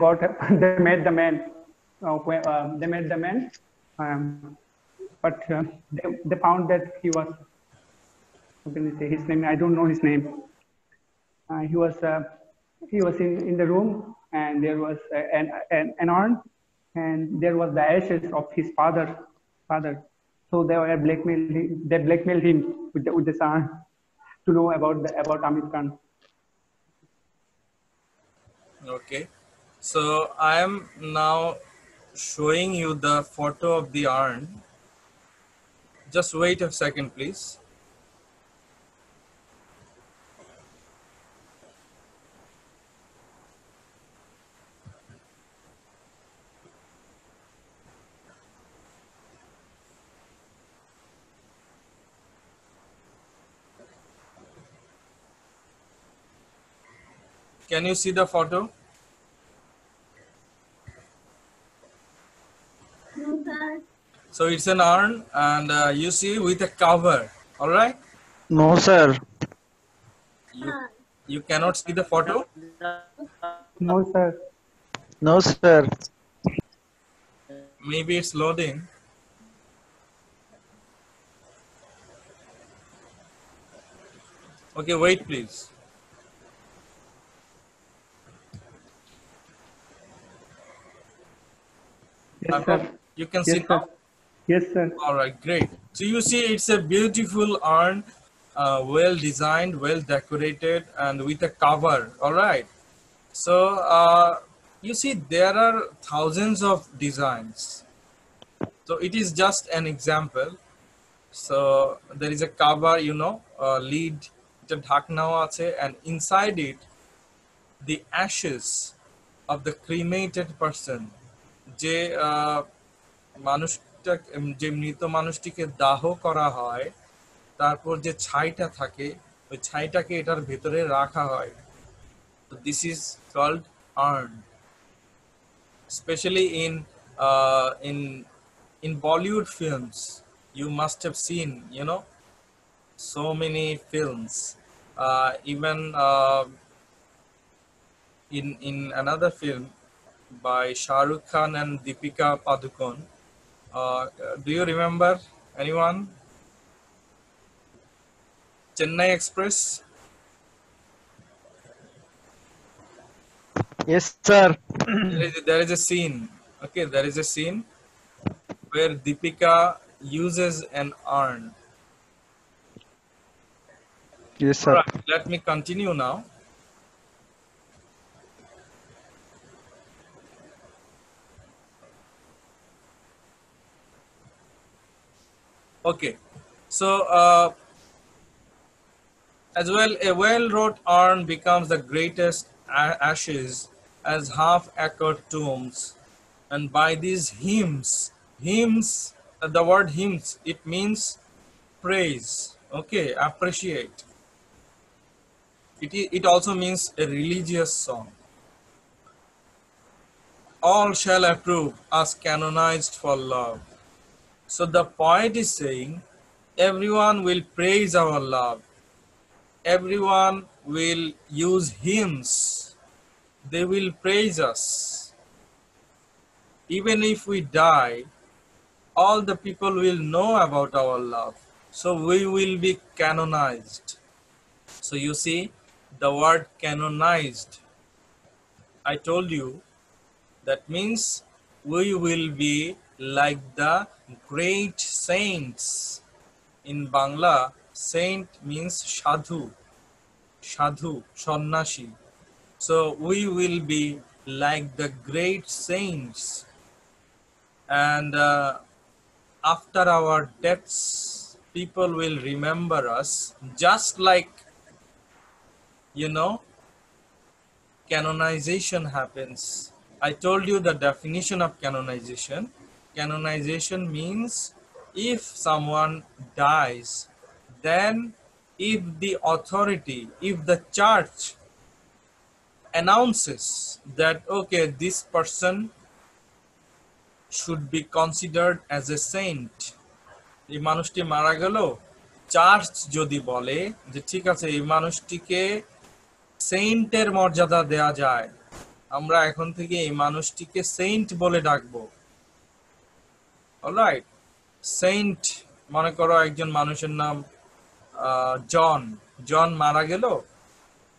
they met the man. They met the man, but they found that he was. How can you say his name? I don't know his name. He was in the room, and there was an urn, and there was the ashes of his father. So they blackmailed him with this urn to know about Amir Khan. Okay, so I am now showing you the photo of the urn. Just wait a second, please. Can you see the photo? So it's an urn, and you see with a cover. All right. No, sir. You cannot see the photo. No, sir. No, sir. Maybe it's loading. Okay, wait, please. Yes, sir. You can Yes, see sir. now. Yes, sir. All right, great. So you see, it's a beautiful urn, well designed, well decorated, and with a cover. All right. So you see, there are thousands of designs. So it is just an example. So there is a cover, lid, and inside it, the ashes of the cremated person, যে মানুষটা, যে মৃত মানুষটিকে দাহ করা হয়, তারপর যে ছাইটা থাকে ওই ছাইটাকে এটার ভেতরে রাখা হয়। This is called urn. Especially in Bollywood films, you must have seen, so many films. Even in another film by Shah Rukh Khan and Deepika Padukone. Do you remember anyone? Chennai Express. Yes, sir. There is a scene. Okay, there is a scene where Deepika uses an urn. Yes, sir. Alright, let me continue now. Okay, so as well, a well-wrought urn becomes the greatest ashes as half-acre tombs, and by these hymns, the word hymns, it means praise. Okay, appreciate. It also means a religious song. All shall approve us canonized for love. So the poet is saying, everyone will praise our love. Everyone will use hymns. They will praise us. Even if we die, all the people will know about our love. So we will be canonized. So you see, the word canonized, I told you, that means we will be like the great saints. In Bangla, saint means sadhu, sannashi. So we will be like the great saints. And after our deaths, people will remember us just like, canonization happens. I told you the definition of canonization. Canonization means if someone dies, then if the authority, if the church announces that, okay, this person should be considered as a saint, এই মানুষটি মারা গেল, church যদি বলে যে ঠিক আছে এই মানুষটিকে সেইন্টের মর্যাদা দেয়া যায়, আমরা এখন থেকে এই মানুষটিকে সেইন্ট বলে ডাকবো। অলরাইট, সেইন্ট, মনে করো একজন মানুষের নাম জন মারা গেল,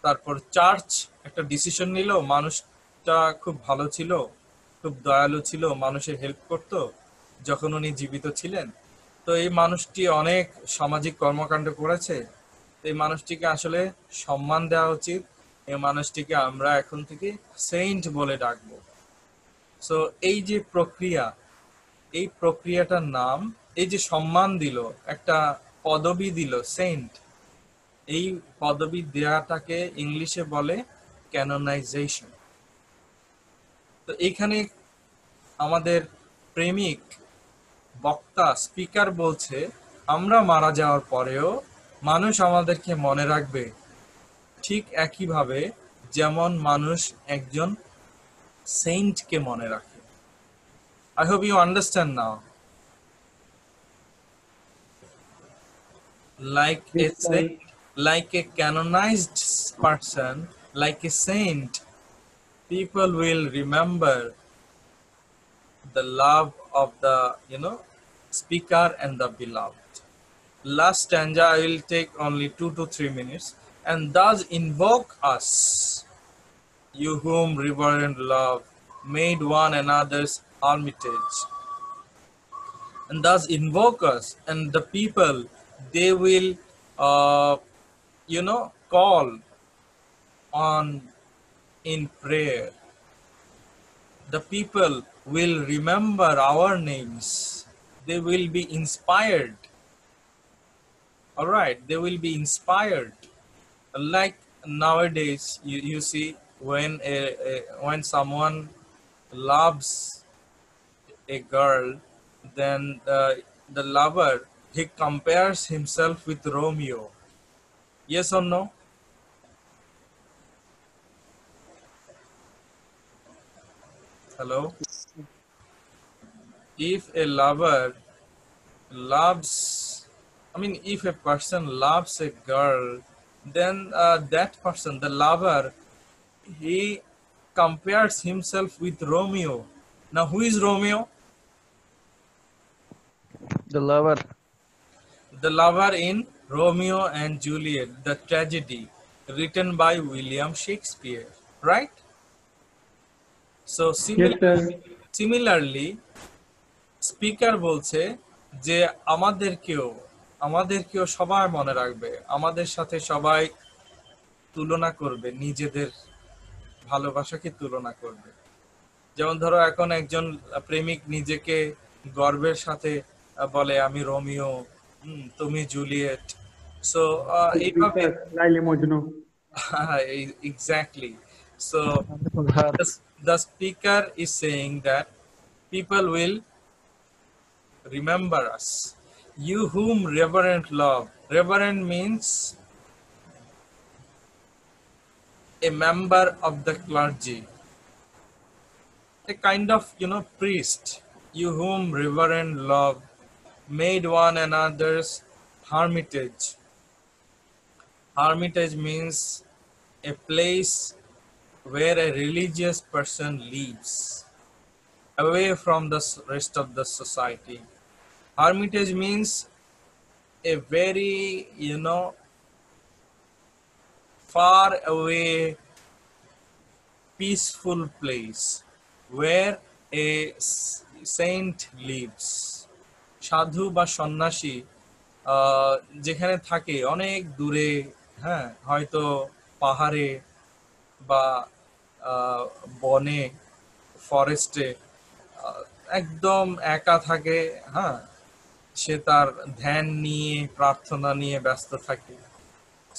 তারপর চার্চ একটা ডিসিশন নিল, মানুষটা খুব ভালো ছিল, খুব দয়ালু ছিল, মানুষের হেল্প করত যখন উনি জীবিত ছিলেন, তো এই মানুষটি অনেক সামাজিক কর্মকাণ্ড করেছে, এই মানুষটিকে আসলে সম্মান দেওয়া উচিত, এই মানুষটিকে আমরা এখন থেকে সেইন্ট বলে ডাকবো। সো এই যে প্রক্রিয়া, এই প্রক্রিয়াটার নাম, এই যে সম্মান দিল, একটা পদবি দিল সেইন্ট, এই পদবি দেওয়াটাকে ইংলিশে বলে ক্যানোনাইজেশন। তো এখানে আমাদের প্রেমিক বক্তা স্পিকার বলছে আমরা মারা যাওয়ার পরেও মানুষ আমাদেরকে মনে রাখবে ঠিক একইভাবে যেমন মানুষ একজন সেইন্টকে মনে রাখে। I hope you understand now. Like a saint, like a canonized person, like a saint, people will remember the love of the speaker and the beloved. Last stanza I will take only 2 to 3 minutes. And thus invoke us, you whom reverent love made one another's hermitage. And thus invoke us, and the people, they will call on in prayer. The people will remember our names. They will be inspired. All right, they will be inspired. Like nowadays, you see when someone loves a girl, then the lover, he compares himself with Romeo. Yes or no? Hello? If a lover loves, I mean, if a person loves a girl, then that person, the lover, he compares himself with Romeo. Now, who is Romeo? The lover. The lover in Romeo and Juliet, the tragedy, written by William Shakespeare, right? So Yes, sir. similarly, speaker বলছে যে আমাদেরকেও সবাই মনে রাখবে, আমাদের সাথে সবাই তুলনা করবে, নিজেদের ভালোবাসাকে তুলনা করবে। যেমন ধরো এখন একজন প্রেমিক নিজেকে গর্বের সাথে বলে আমি রোমিও, তুমি জুলিয়েট। সো এইভাবে Laili Majnu. exactly. So the speaker is saying that people will remember us. You whom reverent love. Reverend means a member of the clergy, a kind of, priest. You whom reverend love made one another's hermitage. Hermitage means a place where a religious person lives, away from the rest of the society. Hermitage means a very, far away, peaceful place where a saint lives. সাধু বা সন্ন্যাসী যেখানে থাকে অনেক দূরে, হ্যাঁ, হয়তো পাহাড়ে বা বনে, ফরেস্টে একদম একা থাকে, হ্যাঁ, সে তার ধ্যান নিয়ে, প্রার্থনা নিয়ে ব্যস্ত থাকে।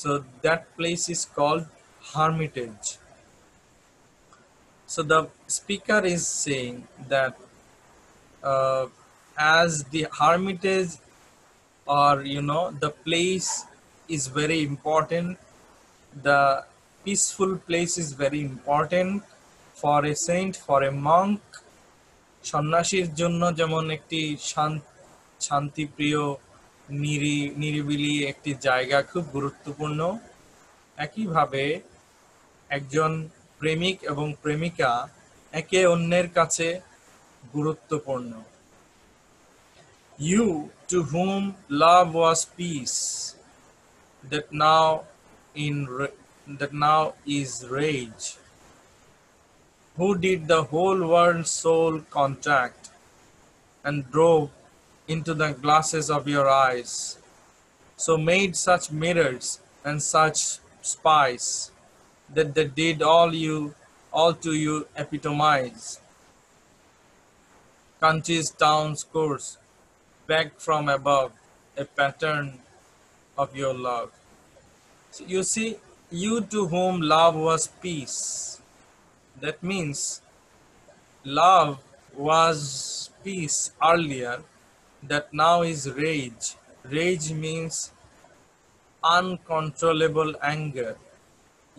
So that place is called hermitage. So the speaker is saying that as the hermitage, or the place is very important, the peaceful place is very important for a saint, for a monk. সন্ন্যাসীর জন্য যেমন একটি শান্তিপ্রিয় নিরিবিলি একটি জায়গা খুব গুরুত্বপূর্ণ, একইভাবে একজন প্রেমিক এবং প্রেমিকা একে অন্যের কাছে গুরুত্বপূর্ণ। You to whom love was peace, that now is rage, who did the whole world's soul contract and drove into the glasses of your eyes, so made such mirrors and such spies that they did all to you epitomize countries, towns, course, begged from above a pattern of your love. So you see, you to whom love was peace, that means love was peace earlier, that now is rage. Rage means uncontrollable anger.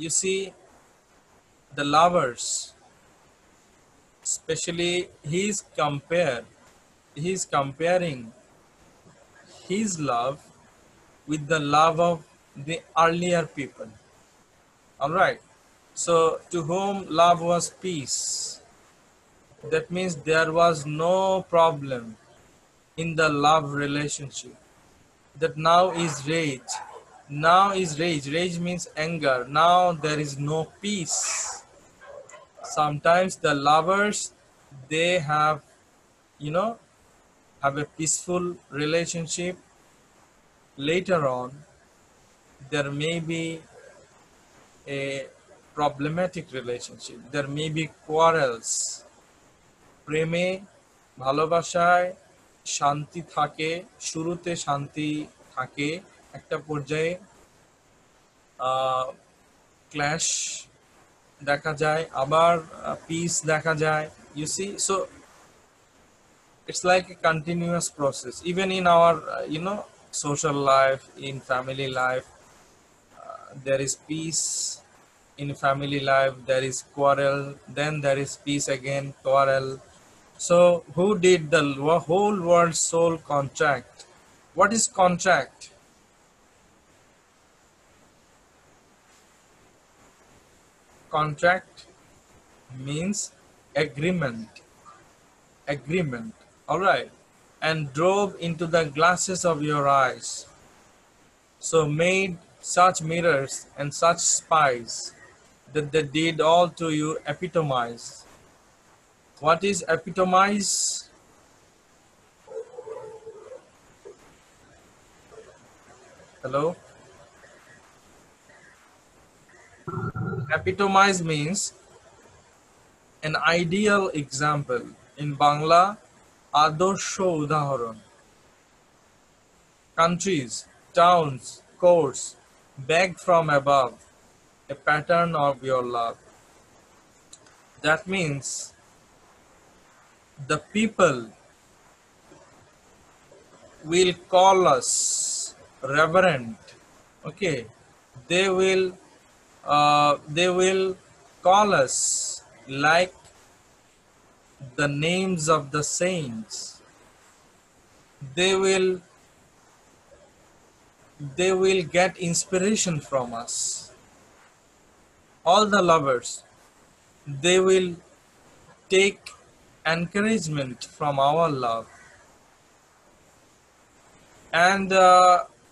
You see, the lovers, especially he is comparing his love with the love of the earlier people. All right. So to whom love was peace, that means there was no problem in the love relationship. That now is rage. Now is rage. Rage means anger. Now there is no peace. Sometimes the lovers, they have a peaceful relationship. Later on, there may be a problematic relationship. There may be quarrels. প্রেমে, ভালোবাসায় শান্তি থাকে, শুরুতে শান্তি থাকে, একটা পর্যায়ে clash দেখা যায়, আবার পিস দেখা যায়। You see, so it's like a continuous process. Even in our, social life, in family life, there is peace. In family life, there is quarrel. Then there is peace again, quarrel. So, who did the whole world soul contract? What is contract? Contract means agreement. Agreement. All right. And drove into the glasses of your eyes. So made such mirrors and such spies that they did all to you epitomize. What is epitomize? Hello? Epitomize means an ideal example. In Bangla, adorsho udaharon. Countries, towns, courts, beg from above, a pattern of your love. That means the people will call us reverend. Okay, they will call us like the names of the saints. They will get inspiration from us. All the lovers, they will take encouragement from our love. And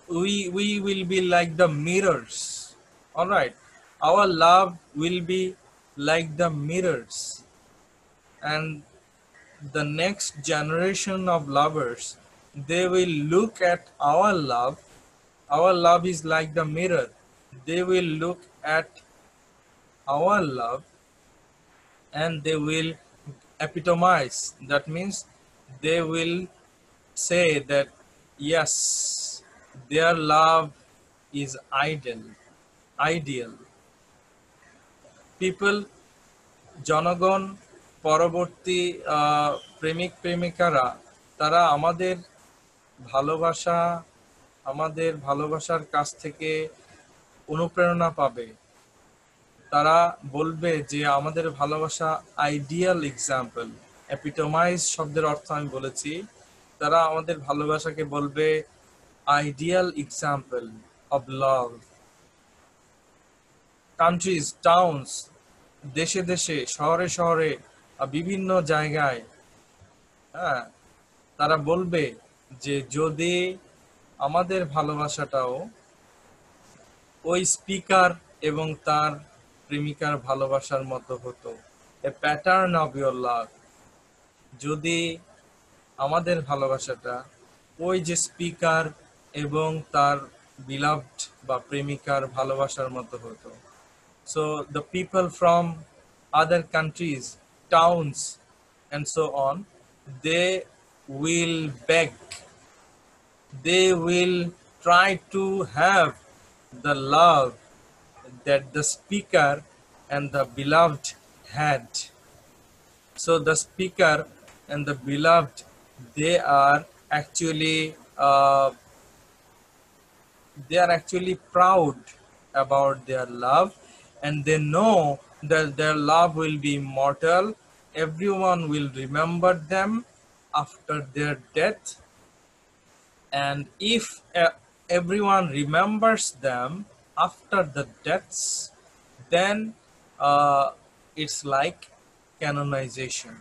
we will be like the mirrors. All right, our love will be like the mirrors, and the next generation of lovers, they will look at our love. Our love is like the mirror. They will look at our love and they will epitomize. That means they will say that yes, their love is ideal. People, জনগণ, পরবর্তী প্রেমিক প্রেমিকারা, তারা আমাদের ভালোবাসার কাছ থেকে অনুপ্রেরণা পাবে। তারা বলবে যে আমাদের ভালোবাসা আইডিয়াল এক্সাম্পল। এপিটোমাইজ শব্দের অর্থ আমি বলেছি। তারা আমাদের ভালোবাসাকে বলবে ideal example of love. Countries, towns, দেশে দেশে, শহরে শহরে, বিভিন্ন জায়গায়, হ্যাঁ, তারা বলবে যে যদি আমাদের ভালোবাসাটাও ওই স্পিকার এবং তার প্রেমিকার ভালোবাসার মতো হতো, এ প্যাটার্ন অফ ইয়োর লাভ, যদি আমাদের ভালোবাসাটা ওই যে স্পিকার এবং তার বিলাভড বা প্রেমিকার ভালোবাসার মতো হতো। So the people from other countries, towns, and so on, they will beg. They will try to have the love that the speaker and the beloved had. So the speaker and the beloved, they are actually proud about their love, and they know that their love will be immortal. Everyone will remember them after their death, and if everyone remembers them after the deaths, then it's like canonization.